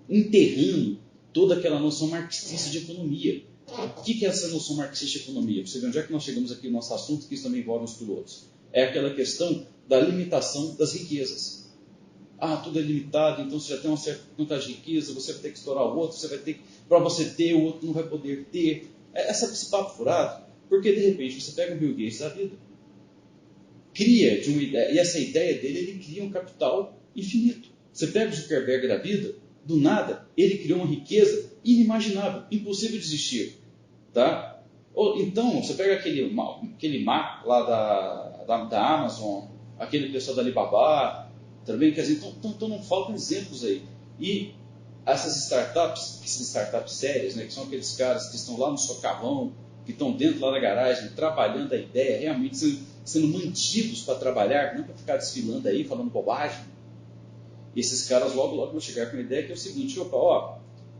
enterrando toda aquela noção marxista de economia. O que é essa noção marxista de economia? Você vê onde é que nós chegamos aqui no nosso assunto, que isso também envolve os pilotos. É aquela questão da limitação das riquezas. Tudo é limitado, então você já tem uma certa quantidade de riqueza, você vai ter que estourar o outro, para você ter, o outro não vai poder ter. Esse papo furado, porque de repente você pega o Bill Gates da vida, cria de uma ideia, e essa ideia dele, ele cria um capital infinito. Você pega o Zuckerberg da vida, do nada, ele criou uma riqueza inimaginável, impossível de existir. Tá? Então, você pega aquele Mark lá da Amazon, aquele pessoal da Alibaba, também, quer dizer, então não faltam exemplos aí. E essas startups sérias, né, que são aqueles caras que estão lá no socavão, que estão dentro lá da garagem, trabalhando a ideia, realmente sendo mantidos para trabalhar, não para ficar desfilando aí, falando bobagem. E esses caras logo vão chegar com a ideia que é o seguinte: um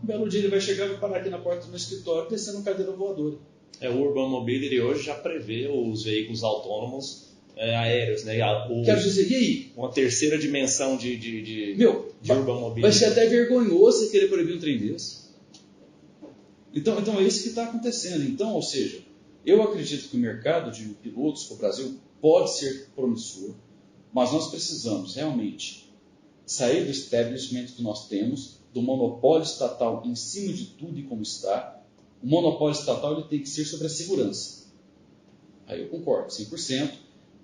belo dia ele vai chegar e vai parar aqui na porta do meu escritório, descendo uma cadeira voadora. O Urban Mobility hoje já prevê os veículos autônomos aéreos, né? Quero dizer, e aí? Uma terceira dimensão de Urban Mobility. Vai ser até vergonhoso você querer proibir um trem desse. Então é isso que está acontecendo. Então, ou seja, eu acredito que o mercado de pilotos para o Brasil pode ser promissor, mas nós precisamos realmente sair do establishment que nós temos, do monopólio estatal em cima de tudo e como está. O monopólio estatal ele tem que ser sobre a segurança. Aí eu concordo, 100%,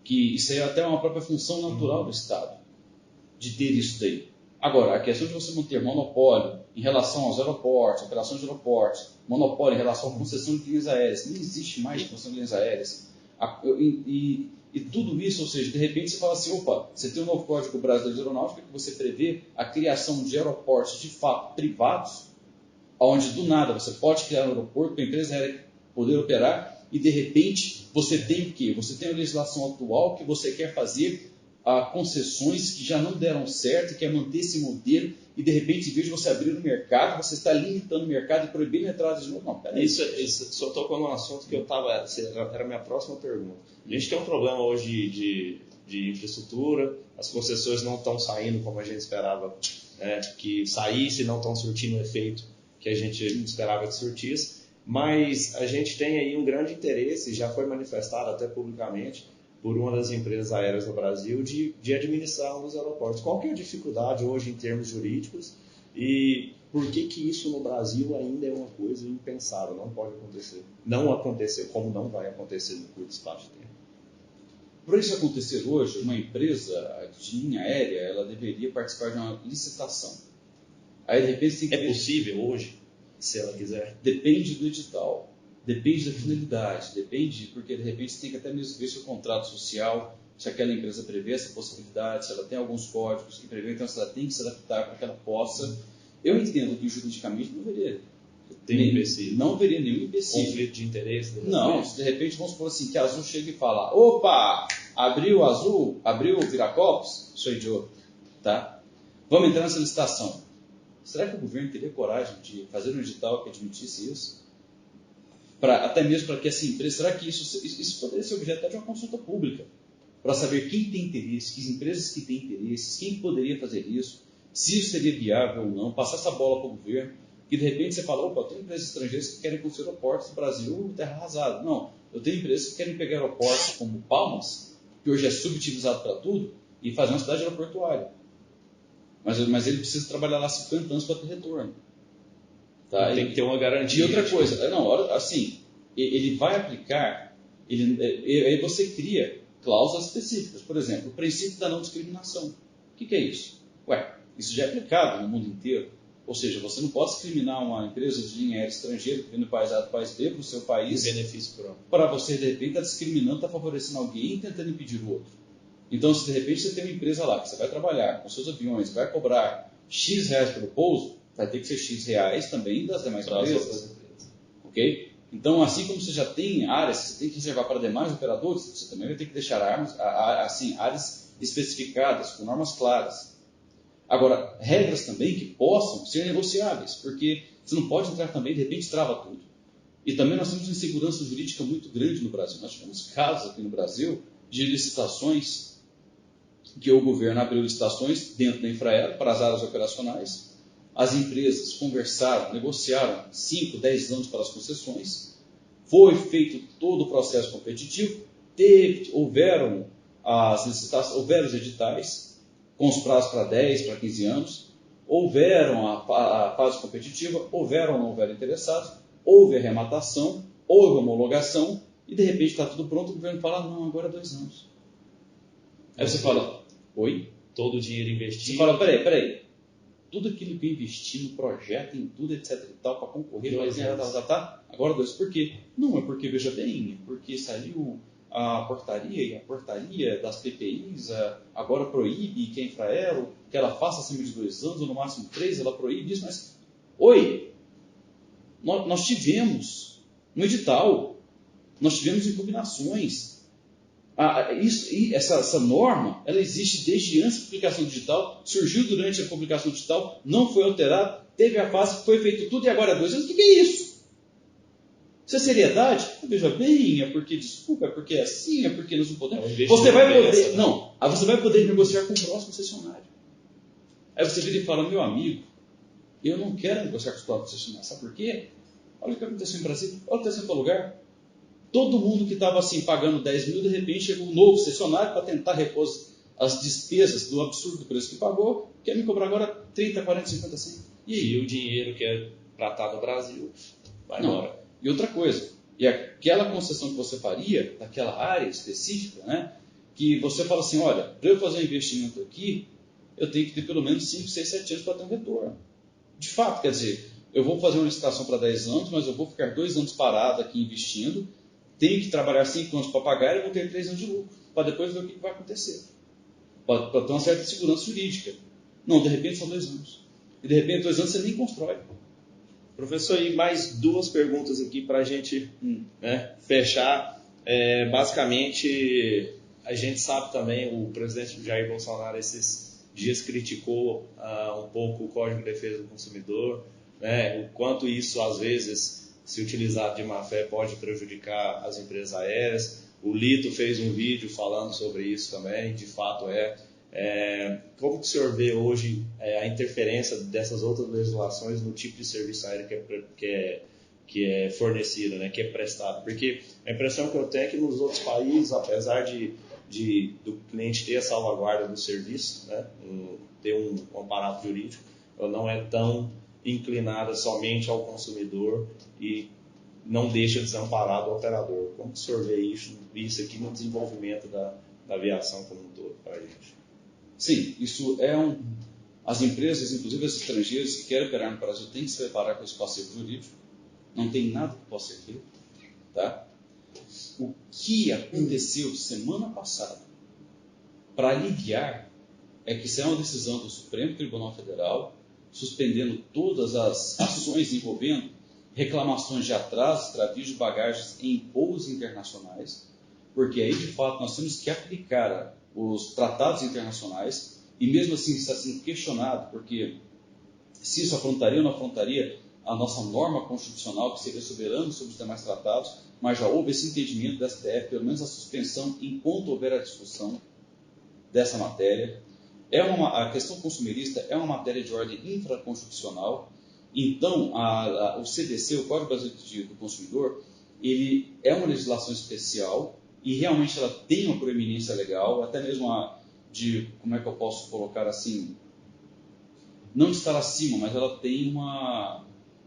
que isso aí é até uma própria função natural do Estado, de ter isso daí. Agora, a questão de você manter monopólio em relação aos aeroportos, operações de aeroportos, monopólio em relação à concessão de linhas aéreas, não existe mais concessão de linhas aéreas. E tudo isso, ou seja, de repente você fala assim, você tem um novo Código Brasileiro de Aeronáutica que você prevê a criação de aeroportos de fato privados, onde do nada você pode criar um aeroporto para a empresa aérea poder operar, e de repente você tem o quê? Você tem a legislação atual que você quer fazer concessões que já não deram certo, quer manter esse modelo, e de repente, em vez de você abrir o mercado, você está limitando o mercado e proibindo a entrada de novo. Não, peraí. Isso só tocou num assunto que era a minha próxima pergunta. A gente tem um problema hoje de infraestrutura, as concessões não estão saindo como a gente esperava, né, que saísse, não estão surtindo o efeito que a gente esperava que surtisse, mas a gente tem aí um grande interesse, já foi manifestado até publicamente, por uma das empresas aéreas no Brasil, de administrar os aeroportos. Qual que é a dificuldade hoje em termos jurídicos e por que isso no Brasil ainda é uma coisa impensável, não pode acontecer? Não aconteceu, como não vai acontecer no curto espaço de tempo. Para isso acontecer hoje, uma empresa de linha aérea, ela deveria participar de uma licitação. Aí, de repente, tem que É possível hoje, se ela quiser? Depende do edital, depende da finalidade, depende, porque de repente você tem que até mesmo ver se o contrato social, se aquela empresa prevê essa possibilidade, se ela tem alguns códigos que prevê, então se ela tem que se adaptar para que ela possa. Eu entendo que juridicamente não haveria não haveria nenhum empecilho. Conflito de interesse? Não, se de repente vamos supor assim, que a Azul chega e fala, opa, abriu Azul, abriu o Viracopos, sou idiota, tá? Vamos entrar nessa licitação. Será que o governo teria coragem de fazer um edital que admitisse isso? Até mesmo para que essa empresa, será que isso poderia ser objeto de uma consulta pública? Para saber quem tem interesse, que empresas que têm interesses, quem poderia fazer isso, se isso seria viável ou não, passar essa bola para o governo, que de repente você fala, opa, tem empresas estrangeiras que querem construir aeroportos no Brasil, terra arrasada. Não, eu tenho empresas que querem pegar aeroportos como Palmas, que hoje é subutilizado para tudo, e fazer uma cidade aeroportuária. Mas ele precisa trabalhar lá 50 anos para ter retorno. Tá? Tem que ter uma garantia. E outra coisa, assim, ele vai aplicar, aí você cria cláusulas específicas. Por exemplo, o princípio da não discriminação. O que é isso? Isso já é aplicado no mundo inteiro. Ou seja, você não pode discriminar uma empresa de linha aérea estrangeira que vem do país A do país B para o seu país. Benefício próprio. Para você, de repente, estar discriminando, está favorecendo alguém e tentando impedir o outro. Então, se de repente você tem uma empresa lá que você vai trabalhar com seus aviões, vai cobrar X reais pelo pouso, vai ter que ser X reais também das demais empresas. Ok? Então, assim como você já tem áreas que você tem que reservar para demais operadores, você também vai ter que deixar áreas especificadas, com normas claras. Agora, regras também que possam ser negociáveis, porque você não pode entrar também, de repente trava tudo. E também nós temos uma insegurança jurídica muito grande no Brasil. Nós tivemos casos aqui no Brasil de licitações, que o governo abriu licitações dentro da Infraero para as áreas operacionais. As empresas conversaram, negociaram 5, 10 anos para as concessões. Foi feito todo o processo competitivo. Houveram as licitações, houveram os editais, com os prazos para 10, para 15 anos. Houveram a fase competitiva, houveram ou não houveram interessados, houve arrematação, houve homologação, e de repente está tudo pronto, o governo fala, não, agora é 2 anos. Aí você fala, oi? Todo o dinheiro investido. Você fala, peraí. Tudo aquilo que eu investi no projeto, em tudo, etc e tal, para concorrer, agora 2. Por quê? Não, é porque, veja bem, porque saiu a portaria, e a portaria das PPIs agora proíbe que a Infraero, que ela faça acima de 2 anos, ou no máximo 3, ela proíbe isso, mas, oi, nós tivemos no edital, nós tivemos impugnações. Essa norma, ela existe desde antes da publicação digital, surgiu durante a publicação digital, não foi alterada, teve a fase, foi feito tudo e agora é 2 anos. O que é isso? Isso é seriedade? Veja bem, é porque, desculpa, é porque é assim, é porque nós não podemos. Você vai poder negociar com o próximo concessionário. Aí você vira e fala, meu amigo, eu não quero negociar com os próprios concessionários. Sabe por quê? Olha o que aconteceu em Brasília, olha o que aconteceu em tal lugar. Todo mundo que estava assim, pagando 10 mil, de repente chegou um novo concessionário para tentar repor as despesas do absurdo preço que pagou, quer me cobrar agora 30, 40, 50 centavos. E aí o dinheiro que é para estar no Brasil vai embora. E outra coisa, e aquela concessão que você faria, daquela área específica, né, que você fala assim, olha, para eu fazer um investimento aqui, eu tenho que ter pelo menos 5, 6, 7 anos para ter um retorno. De fato, quer dizer, eu vou fazer uma licitação para 10 anos, mas eu vou ficar 2 anos parado aqui investindo, tenho que trabalhar 5 anos para pagar e vou ter 3 anos de lucro, para depois ver o que vai acontecer. Para ter uma certa segurança jurídica. Não, de repente são 2 anos. E de repente 2 anos você nem constrói. Professor, e mais 2 perguntas aqui para a gente fechar. Basicamente, a gente sabe também, o presidente Jair Bolsonaro esses dias criticou um pouco o Código de Defesa do Consumidor, né, o quanto isso às vezes, se utilizado de má fé, pode prejudicar as empresas aéreas. O Lito fez um vídeo falando sobre isso também, de fato como que o senhor vê hoje a interferência dessas outras legislações no tipo de serviço aéreo que é fornecido, né, que é prestado? Porque a impressão que eu tenho é que nos outros países, apesar do cliente ter a salvaguarda do serviço, né, ter um aparato jurídico, ela não é tão inclinada somente ao consumidor e não deixa desamparado o operador. Como que o senhor vê isso aqui no desenvolvimento da aviação como um todo para a gente? Sim, isso as empresas, inclusive as estrangeiras que querem operar no Brasil, têm que se preparar com esse passivo jurídico. Não tem nada que possa ser feito. Tá? O que aconteceu semana passada para aliviar é que saiu uma decisão do Supremo Tribunal Federal suspendendo todas as ações envolvendo reclamações de atraso, extravio de bagagens em voos internacionais, porque aí de fato nós temos que aplicar os tratados internacionais e mesmo assim está sendo questionado, porque se isso afrontaria ou não afrontaria a nossa norma constitucional, que seria soberano sobre os demais tratados, mas já houve esse entendimento da STF, pelo menos a suspensão enquanto houver a discussão dessa matéria. A questão consumerista é uma matéria de ordem infraconstitucional, então o CDC, o Código Brasileiro do Consumidor, ele é uma legislação especial e realmente ela tem uma proeminência legal, até mesmo como é que eu posso colocar assim, não estar acima, mas ela tem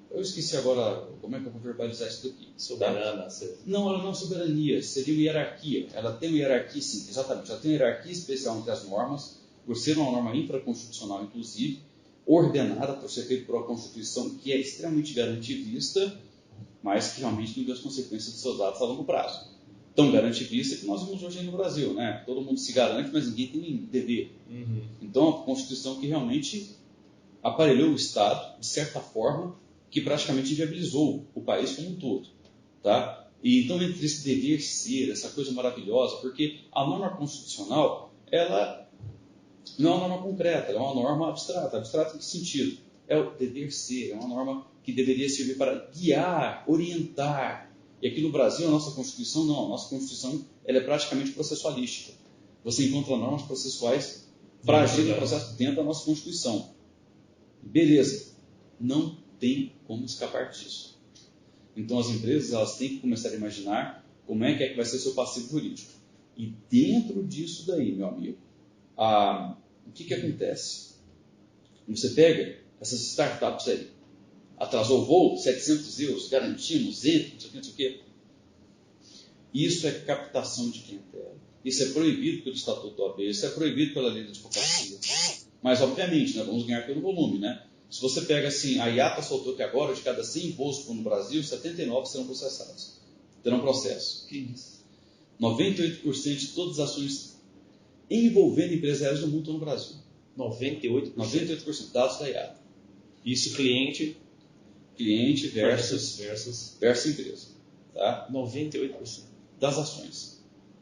eu esqueci agora como é que eu vou verbalizar isso daqui. Soberana. Tá? Não, ela não é soberania, seria uma hierarquia. Ela tem uma hierarquia, sim, exatamente. Ela tem uma hierarquia especial entre as normas, por ser uma norma infraconstitucional, inclusive, ordenada por ser feita por uma Constituição que é extremamente garantivista, mas que realmente não vê as consequências dos seus atos a longo prazo. Tão garantivista que nós vemos hoje no Brasil, né? Todo mundo se garante, mas ninguém tem dever. Uhum. Então, é uma Constituição que realmente aparelhou o Estado, de certa forma, que praticamente inviabilizou o país como um todo. Tá? E então, entre esse dever ser, essa coisa maravilhosa, porque a norma constitucional, ela não é uma norma concreta, ela é uma norma abstrata. Abstrata em que sentido? É o dever ser, é uma norma que deveria servir para guiar, orientar. E aqui no Brasil, a nossa Constituição não. A nossa Constituição ela é praticamente processualística. Você encontra normas processuais para agir no processo dentro da nossa Constituição. Beleza. Não tem como escapar disso. Então as empresas elas têm que começar a imaginar como é que vai ser seu passivo jurídico. E dentro disso daí, meu amigo, o que acontece? Você pega essas startups aí, atrasou o voo, 700 euros, garantimos, não sei o que. Isso é captação de clientela. Isso é proibido pelo Estatuto do OAB, isso é proibido pela lei da advocacia. Mas, obviamente, né, vamos ganhar pelo volume, né? Se você pega assim, a IATA soltou que agora, de cada 100 voos no Brasil, 79 serão processados. Terão processo. Que isso? 98% de todas as ações envolvendo empresas do mundo estão no Brasil. 98%? 98% dados da IATA. Isso cliente versus empresa. Tá? 98% das ações.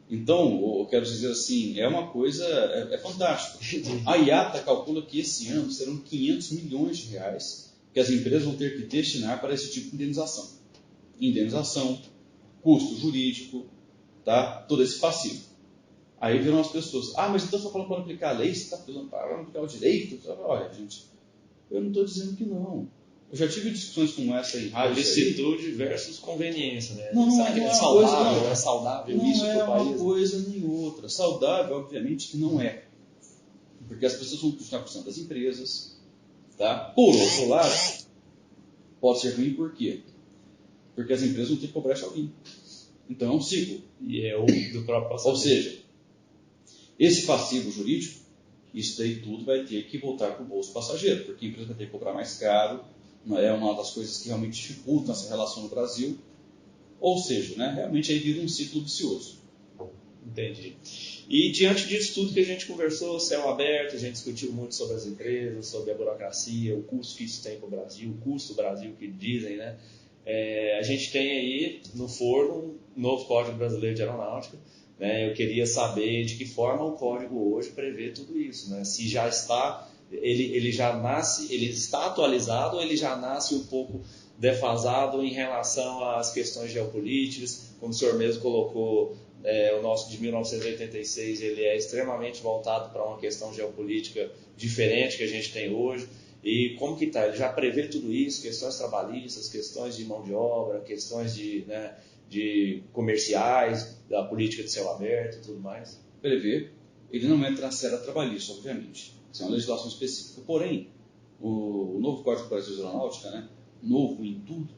Então, eu quero dizer assim, é uma coisa, é fantástico. A IATA calcula que esse ano serão 500 milhões de reais que as empresas vão ter que destinar para esse tipo de indenização. Indenização, custo jurídico, tá? Todo esse passivo. Aí viram as pessoas, mas então você está falando para aplicar a lei, você está falando para aplicar o direito? Olha, gente, eu não estou dizendo que não. Eu já tive discussões como essa em rádio. Licitude versus conveniência, né? Não é saudável, é saudável isso para o país? Não é uma coisa nem outra. Saudável, obviamente, que não é. Porque as pessoas vão continuar precisando das empresas. Tá? Por outro lado, pode ser ruim por quê? Porque as empresas vão ter que cobrar de alguém. Então é um ciclo. E é o do próprio passageiro. Ou seja, esse passivo jurídico, isso daí tudo vai ter que voltar para o bolso do passageiro, porque a empresa vai ter que cobrar mais caro. É uma das coisas que realmente dificultam essa relação no Brasil. Ou seja, né, realmente aí vira um ciclo vicioso. Entendi. E diante disso tudo que a gente conversou, céu aberto, a gente discutiu muito sobre as empresas, sobre a burocracia, o custo que isso tem para o Brasil, o custo do Brasil que dizem, né? A gente tem aí no forno um novo Código Brasileiro de Aeronáutica. Né? Eu queria saber de que forma o código hoje prevê tudo isso, né? Se já está... Ele já nasce, ele está atualizado ou ele já nasce um pouco defasado em relação às questões geopolíticas, como o senhor mesmo colocou o nosso de 1986, ele é extremamente voltado para uma questão geopolítica diferente que a gente tem hoje. E como que está? Ele já prevê tudo isso, questões trabalhistas, questões de mão de obra, questões de comerciais, da política de céu aberto e tudo mais? Prevê. Ele não entra na seara trabalhista, obviamente. Isso é uma legislação específica. Porém, o novo Código do Brasil de Aeronáutica, né, novo em tudo,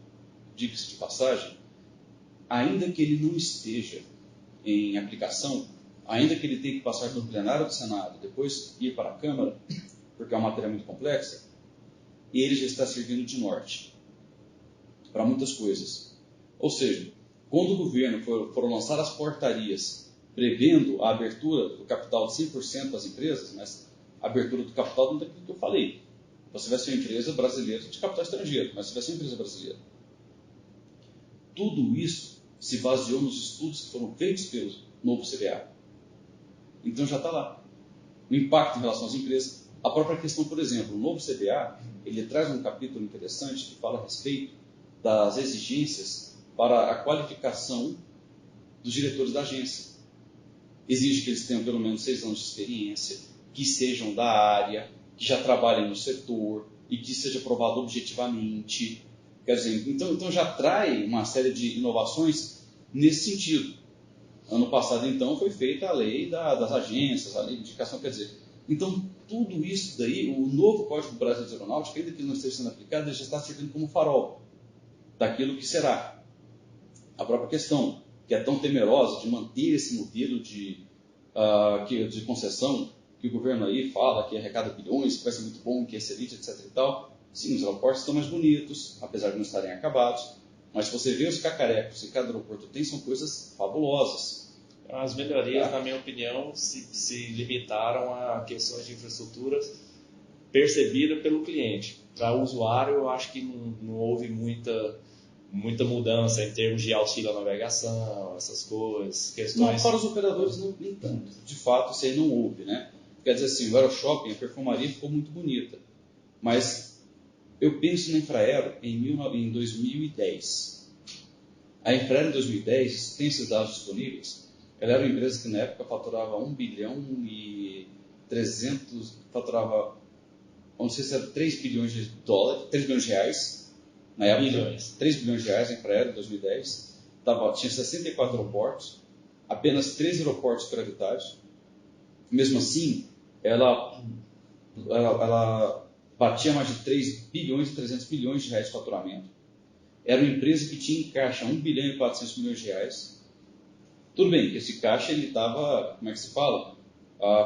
diga-se de passagem, ainda que ele não esteja em aplicação, ainda que ele tenha que passar pelo plenário do Senado, depois ir para a Câmara, porque é uma matéria muito complexa, ele já está servindo de norte para muitas coisas. Ou seja, quando o governo for lançar as portarias prevendo a abertura do capital de 100% das empresas, mas a abertura do capital não é daquilo que eu falei. Você vai ser uma empresa brasileira de capital estrangeiro, mas você vai ser uma empresa brasileira. Tudo isso se baseou nos estudos que foram feitos pelo novo CBA. Então já está lá. O impacto em relação às empresas. A própria questão, por exemplo, o novo CBA, ele traz um capítulo interessante que fala a respeito das exigências para a qualificação dos diretores da agência. Exige que eles tenham pelo menos 6 anos de experiência, que sejam da área, que já trabalhem no setor e que seja provado objetivamente. Quer dizer, então já traz uma série de inovações nesse sentido. Ano passado, então, foi feita a lei das agências, a lei de indicação, quer dizer, então tudo isso daí, o novo Código do Brasil de Aeronáutica, ainda que não esteja sendo aplicado, ele já está servindo como farol daquilo que será. A própria questão, que é tão temerosa de manter esse modelo de concessão, que o governo aí fala que arrecada bilhões, que vai ser muito bom, que é excelente, etc. e tal. Sim, os aeroportos estão mais bonitos, apesar de não estarem acabados, mas se você vê os cacarecos que cada aeroporto tem, são coisas fabulosas. As melhorias, na minha opinião, se limitaram a questões de infraestrutura percebida pelo cliente. Para o usuário, eu acho que não houve muita mudança em termos de auxílio à navegação, essas coisas, questões... Não, para os operadores, não, nem tanto. De fato, isso aí não houve, né? Quer dizer assim, o Aeroshopping, a perfumaria ficou muito bonita, mas eu penso na Infraero em 2010. A Infraero em 2010, tem esses dados disponíveis, ela era uma empresa que na época faturava 1 bilhão e 300, faturava, não sei se era 3 bilhões de dólares, 3 bilhões de reais, na época, 3 bilhões de reais a Infraero em 2010, tinha 64 aeroportos, apenas 13 aeroportos superavitários. Mesmo assim, ela batia mais de 3 bilhões e 300 milhões de reais de faturamento. Era uma empresa que tinha em caixa 1 bilhão e 400 milhões de reais. Tudo bem, que esse caixa ele estava, como é que se fala?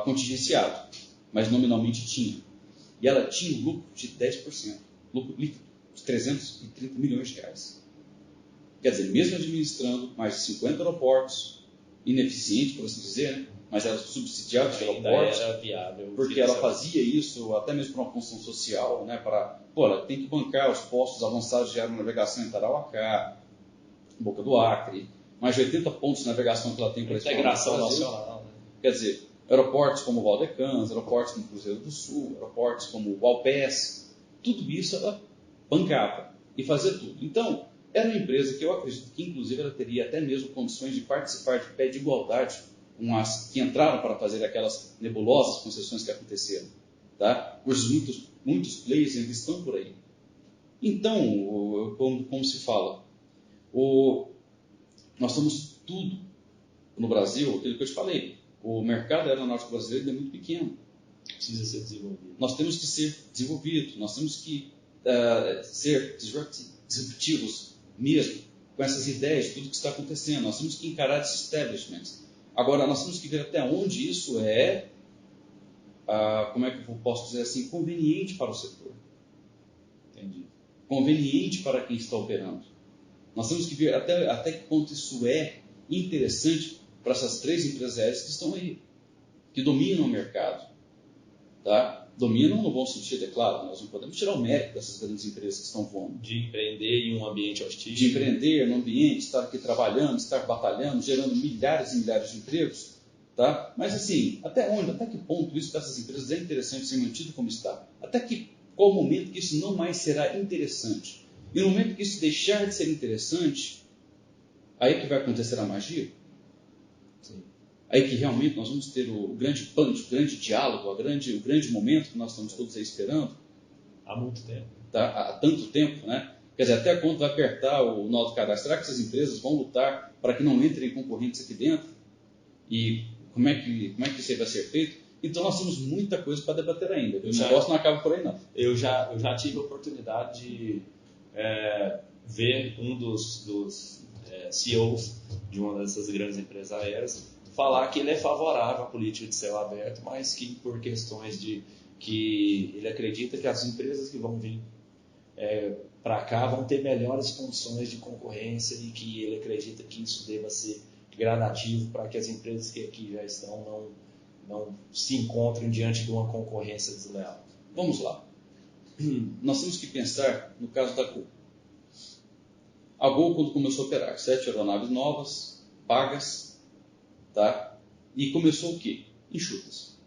Contingenciado, mas nominalmente tinha. E ela tinha um lucro de 10%, lucro líquido, de 330 milhões de reais. Quer dizer, mesmo administrando mais de 50 aeroportos, ineficiente, por assim dizer, né? Mas era subsidiada de aeroportos, era viável, porque ela fazia isso até mesmo para uma função social, né? Ela tem que bancar os postos avançados de aeronavegação em Tarauacá, Boca do Acre, mais de 80 pontos de navegação que ela tem para integração nacional. Né? Quer dizer, aeroportos como Valdecans, aeroportos como Cruzeiro do Sul, aeroportos como Valpes, tudo isso ela bancava e fazia tudo. Então, era uma empresa que eu acredito que, inclusive, ela teria até mesmo condições de participar de pé de igualdade com as que entraram para fazer aquelas nebulosas concessões que aconteceram. Tá? Pois muitos players ainda estão por aí. Então, como se fala, nós temos tudo no Brasil, aquilo que eu te falei. O mercado aeronáutico brasileiro é muito pequeno. Precisa ser desenvolvido. Nós temos que ser desenvolvidos, nós temos que ser disruptivos mesmo, com essas ideias de tudo que está acontecendo. Nós temos que encarar esses establishments. Agora, nós temos que ver até onde isso é, como é que eu posso dizer assim, conveniente para o setor. Entendi. Conveniente para quem está operando. Nós temos que ver até que ponto isso é interessante para essas 3 empresas aéreas que estão aí, que dominam o mercado. Tá? Dominam no bom sentido, é claro. Nós não podemos tirar o mérito dessas grandes empresas que estão voando. De empreender em um ambiente hostil. De empreender no ambiente, estar aqui trabalhando, estar batalhando, gerando milhares e milhares de empregos. Tá? Mas assim, até que ponto isso dessas empresas é interessante ser mantido como está? Qual o momento que isso não mais será interessante? E no momento que isso deixar de ser interessante, aí que vai acontecer a magia. Sim. Aí que realmente nós vamos ter o grande punch, o grande diálogo, o grande momento que nós estamos todos aí esperando. Há muito tempo. Tá? Há tanto tempo, né? Quer dizer, até quando vai apertar o nó do cadastro? Será que essas empresas vão lutar para que não entrem concorrentes aqui dentro? E como é que isso aí vai ser feito? Então nós temos muita coisa para debater ainda. O negócio não acaba por aí, não. Eu já tive a oportunidade de ver um dos CEOs de uma dessas grandes empresas aéreas falar que ele é favorável à política de céu aberto, mas que por questões de que ele acredita que as empresas que vão vir para cá vão ter melhores condições de concorrência e que ele acredita que isso deva ser gradativo para que as empresas que aqui já estão não se encontrem diante de uma concorrência desleal. Vamos lá. Nós temos que pensar no caso da Gol. A Gol, quando começou a operar 7 aeronaves novas, pagas, tá? E começou o quê? Enxutas.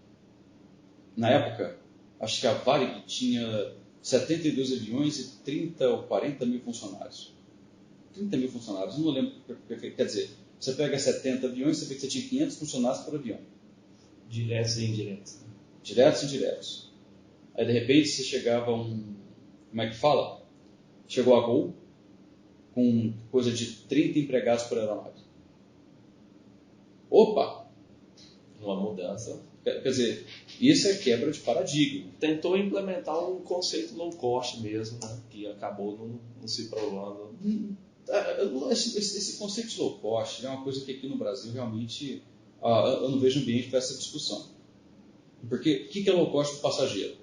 Na época, acho que a Varig tinha 72 aviões e 30 ou 40 mil funcionários. 30 mil funcionários, não lembro perfeito. Quer dizer, você pega 70 aviões, você vê que você tinha 500 funcionários por avião. Diretos e indiretos. Diretos e indiretos. Aí, de repente, você chegava como é que fala? Chegou a Gol com coisa de 30 empregados por aeronave. Opa! Uma mudança. Quer dizer, isso é quebra de paradigma. Tentou implementar um conceito low cost mesmo, né? Que acabou não se provando. Esse conceito de low cost é uma coisa que aqui no Brasil realmente eu não vejo ambiente para essa discussão. Porque o que é low cost para o passageiro?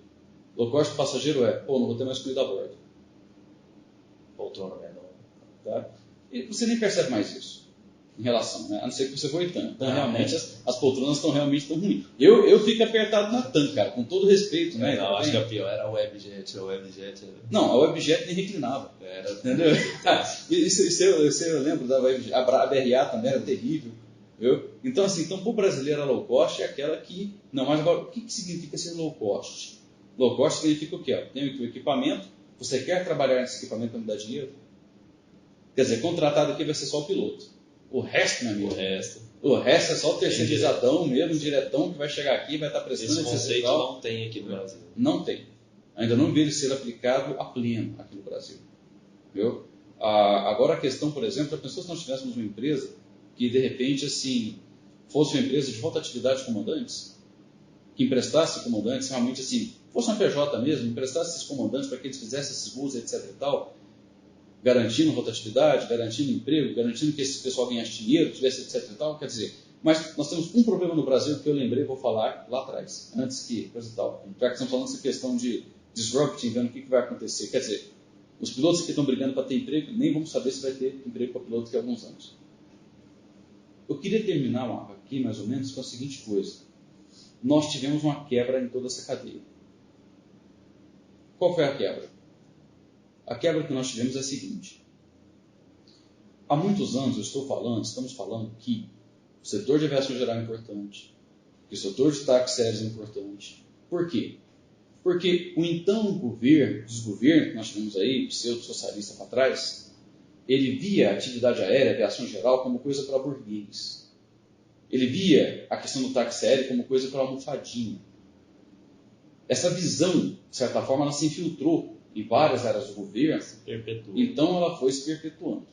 Low cost para o passageiro não vou ter mais comida a bordo. Poltrona menor. Tá? E você nem percebe mais isso em relação, né? A não ser que você voe TAM. Então, realmente, as poltronas estão realmente tão ruins. Eu fico apertado na TAM, cara, com todo respeito, né? Não, acho que a pior era a Webjet. Não, a Webjet nem reclinava. Entendeu? Isso eu lembro da Webjet. A BRA também era terrível. Viu? Então, assim, para o brasileiro a low cost é aquela que... Não, mas agora, o que significa ser low cost? Low cost significa o quê? Tem o equipamento, você quer trabalhar nesse equipamento para me dar dinheiro? Quer dizer, contratado aqui vai ser só o piloto. O resto, meu amigo, o resto é só o terceirizadão mesmo, diretão, que vai chegar aqui e vai estar prestando... Esse conceito não tem aqui no Brasil. Não tem. Ainda não vi ele ser aplicado a pleno aqui no Brasil. Viu? Agora a questão, por exemplo, já pensou se nós tivéssemos uma empresa que, de repente, assim, fosse uma empresa de rotatividade de comandantes, que emprestasse comandantes, realmente, assim, fosse uma PJ mesmo, emprestasse esses comandantes para que eles fizessem esses voos, etc e tal, garantindo rotatividade, garantindo emprego, garantindo que esse pessoal ganhasse dinheiro, tivesse etc e tal, quer dizer, mas nós temos um problema no Brasil que eu lembrei, vou falar lá atrás, antes que coisa e tal, já que estamos falando dessa questão de disrupting, vendo o que vai acontecer, quer dizer, os pilotos que estão brigando para ter emprego, nem vamos saber se vai ter emprego para piloto daqui a alguns anos. Eu queria terminar aqui, mais ou menos, com a seguinte coisa. Nós tivemos uma quebra em toda essa cadeia. Qual foi a quebra? A quebra que nós tivemos é a seguinte. Há muitos anos estamos falando que o setor de aviação geral é importante, que o setor de táxi aéreos é importante. Por quê? Porque o então desgoverno que nós tivemos aí, pseudo-socialista para trás, ele via a atividade aérea, a aviação geral, como coisa para burguês. Ele via a questão do táxi aéreo como coisa para almofadinha. Essa visão, de certa forma, ela se infiltrou em várias áreas do governo, então ela foi se perpetuando.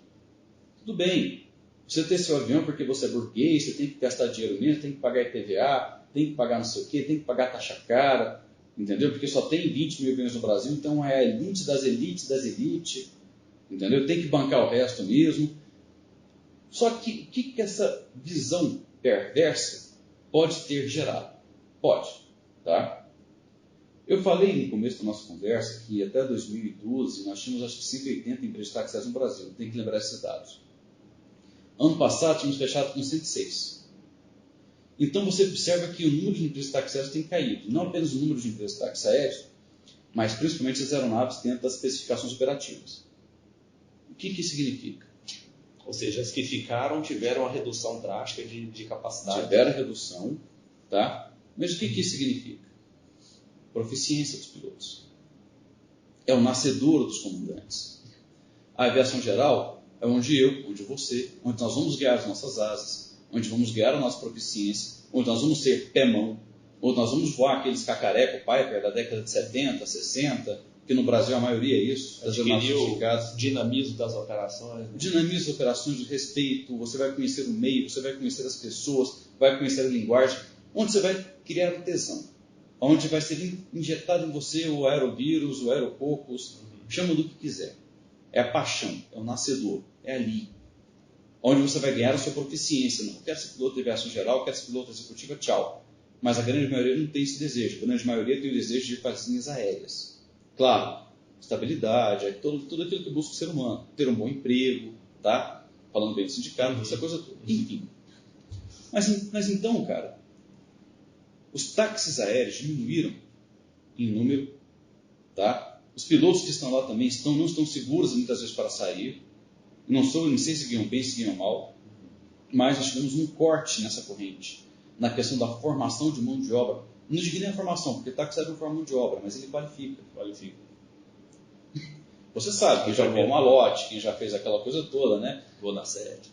Tudo bem, você ter seu avião porque você é burguês, você tem que gastar dinheiro mesmo, tem que pagar IPVA, tem que pagar não sei o quê, tem que pagar taxa cara, entendeu? Porque só tem 20 mil aviões no Brasil, então é a elite das elites, entendeu? Tem que bancar o resto mesmo. Só que o que essa visão perversa pode ter gerado? Pode, tá? Eu falei no começo da nossa conversa que até 2012 nós tínhamos acho que 180 empresas de táxi no Brasil, tem que lembrar esses dados. Ano passado tínhamos fechado com 106. Então você observa que o número de empresas de táxi aéreos tem caído. Não apenas o número de empresas de táxi aéreos, mas principalmente as aeronaves dentro das especificações operativas. O que isso significa? Ou seja, as que ficaram tiveram uma redução drástica de capacidade. Tiveram redução, tá? Mas o que isso significa? Proficiência dos pilotos. É o nascedouro dos comandantes. A aviação geral é onde você, onde nós vamos guiar as nossas asas, onde vamos ganhar a nossa proficiência, onde nós vamos ser pé-mão, onde nós vamos voar aqueles cacareco Piper da década de 70, 60, que no Brasil a maioria é isso, adquirir o dinamismo das operações. Né? O dinamismo das operações, de respeito, você vai conhecer o meio, você vai conhecer as pessoas, vai conhecer a linguagem, onde você vai criar o tesão, onde vai ser injetado em você o aerovírus, o aeropocos, chama do que quiser. É a paixão, é o nascedor, é ali. Onde você vai ganhar a sua proficiência. Não quero ser piloto de aviação geral, quero ser piloto executiva, tchau. Mas a grande maioria não tem esse desejo. A grande maioria tem o desejo de ir para as linhas aéreas. Claro, estabilidade, é tudo aquilo que busca o ser humano. Ter um bom emprego, tá? Falando bem do sindicato, essa coisa toda. Enfim. Mas então, cara, os táxis aéreos diminuíram em número, tá? Os pilotos que estão lá também não estão seguros muitas vezes para sair. Não sei se ganham bem, se ganham mal, mas nós tivemos um corte nessa corrente, na questão da formação de mão de obra. Não digo nem a formação, porque táxi não forma mão de obra, mas ele qualifica. Você sabe, quem já voou uma lote, quem já fez aquela coisa toda, né? Voou na 7.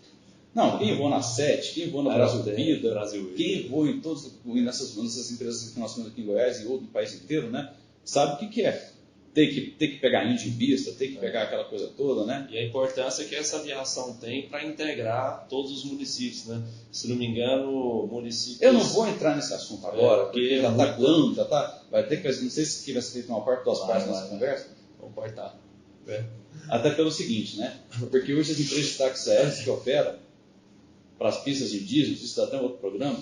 Não, quem voou na 7, quem voou na Brasil Vida, quem voou nessas empresas que nós temos aqui em Goiás e outro no país inteiro, né? Sabe o que é. Ter que pegar índio em pista, ter que pegar aquela coisa toda, né? E a importância que essa aviação tem para integrar todos os municípios, né? Se não me engano, municípios... Eu não vou entrar nesse assunto agora, porque já está claro, vai ter que... Não sei se vai ser feito uma parte, duas partes nessa conversa. Vamos cortar. Até pelo seguinte, né? Porque hoje as empresas de táxis aéreos que operam para as pistas indígenas, isso dá até um outro programa,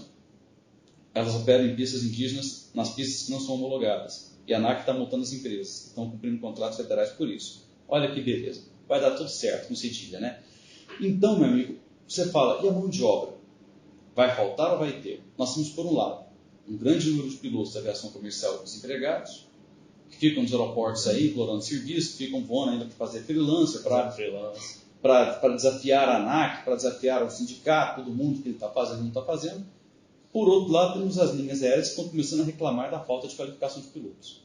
elas operam em pistas indígenas, nas pistas que não são homologadas. E a ANAC está multando as empresas que estão cumprindo contratos federais por isso. Olha que beleza. Vai dar tudo certo, com cedilha, né? Então, meu amigo, você fala, e a mão de obra? Vai faltar ou vai ter? Nós temos, por um lado, um grande número de pilotos da aviação comercial desempregados, que ficam nos aeroportos aí, implorando serviço, ficam voando ainda para fazer freelancer, para desafiar a ANAC, para desafiar o sindicato, todo mundo que ele está fazendo e não está fazendo. Por outro lado, temos as linhas aéreas que estão começando a reclamar da falta de qualificação de pilotos.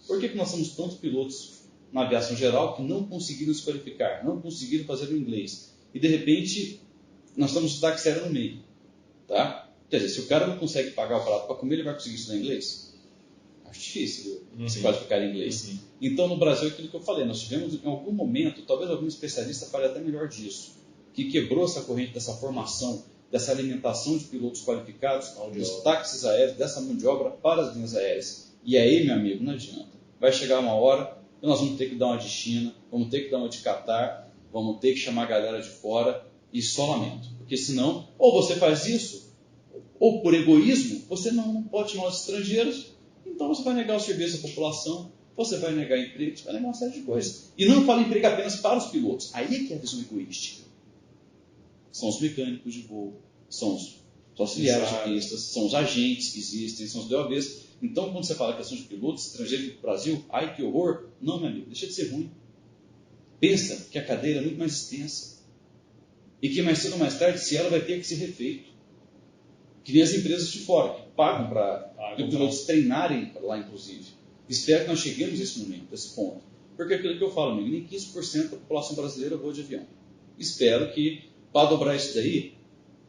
Por que nós temos tantos pilotos na aviação geral que não conseguiram se qualificar, não conseguiram fazer o inglês? E, de repente, nós estamos o táxi aéreo no meio. Tá? Quer dizer, se o cara não consegue pagar o prato para comer, ele vai conseguir estudar inglês? Acho difícil se qualificar em inglês. Então, no Brasil, é aquilo que eu falei, nós tivemos em algum momento, talvez algum especialista fale até melhor disso, que quebrou essa corrente dessa formação, dessa alimentação de pilotos qualificados, dos táxis aéreos, dessa mão de obra para as linhas aéreas. E aí, meu amigo, não adianta. Vai chegar uma hora que nós vamos ter que dar uma de China, vamos ter que dar uma de Catar, vamos ter que chamar a galera de fora e só lamento. Porque senão, ou você faz isso, ou por egoísmo, você não pode chamar os estrangeiros, então você vai negar o serviço à população, você vai negar emprego, você vai negar uma série de coisas. E não falo emprego apenas para os pilotos. Aí é que é a visão egoística. São os mecânicos de voo, são os auxiliares de pistas, são os agentes que existem, são os DOVs. Então, quando você fala a questão de pilotos estrangeiros do Brasil, ai que horror, não, meu amigo, deixa de ser ruim. Pensa que a cadeira é muito mais extensa. E que mais cedo ou mais tarde, se ela vai ter que ser refeito. Que nem as empresas de fora, que pagam para os pilotos treinarem lá, inclusive. Espero que nós cheguemos a esse momento, a esse ponto. Porque é aquilo que eu falo, amigo, nem 15% da população brasileira voa de avião. Espero que, para dobrar isso daí,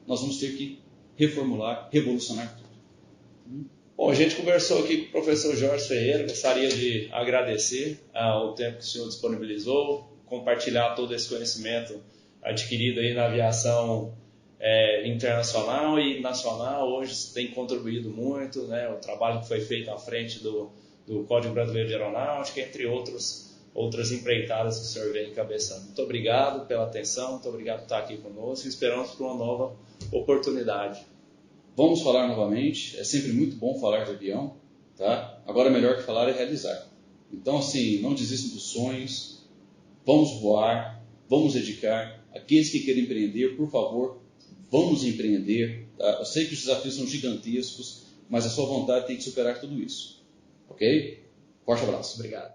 nós vamos ter que reformular, revolucionar tudo. Bom, a gente conversou aqui com o professor Jorge Ferreira, gostaria de agradecer o tempo que o senhor disponibilizou, compartilhar todo esse conhecimento adquirido aí na aviação internacional e nacional. Hoje tem contribuído muito, né, o trabalho que foi feito à frente do Código Brasileiro de Aeronáutica, entre outras empreitadas que o senhor vem encabeçando. Muito obrigado pela atenção, muito obrigado por estar aqui conosco e esperamos por uma nova oportunidade. Vamos falar novamente, é sempre muito bom falar de avião, tá? Agora melhor que falar é realizar. Então, assim, não desistam dos sonhos, vamos voar, vamos dedicar. Aqueles que querem empreender, por favor, vamos empreender. Tá? Eu sei que os desafios são gigantescos, mas a sua vontade tem que superar tudo isso. Ok? Forte abraço. Obrigado.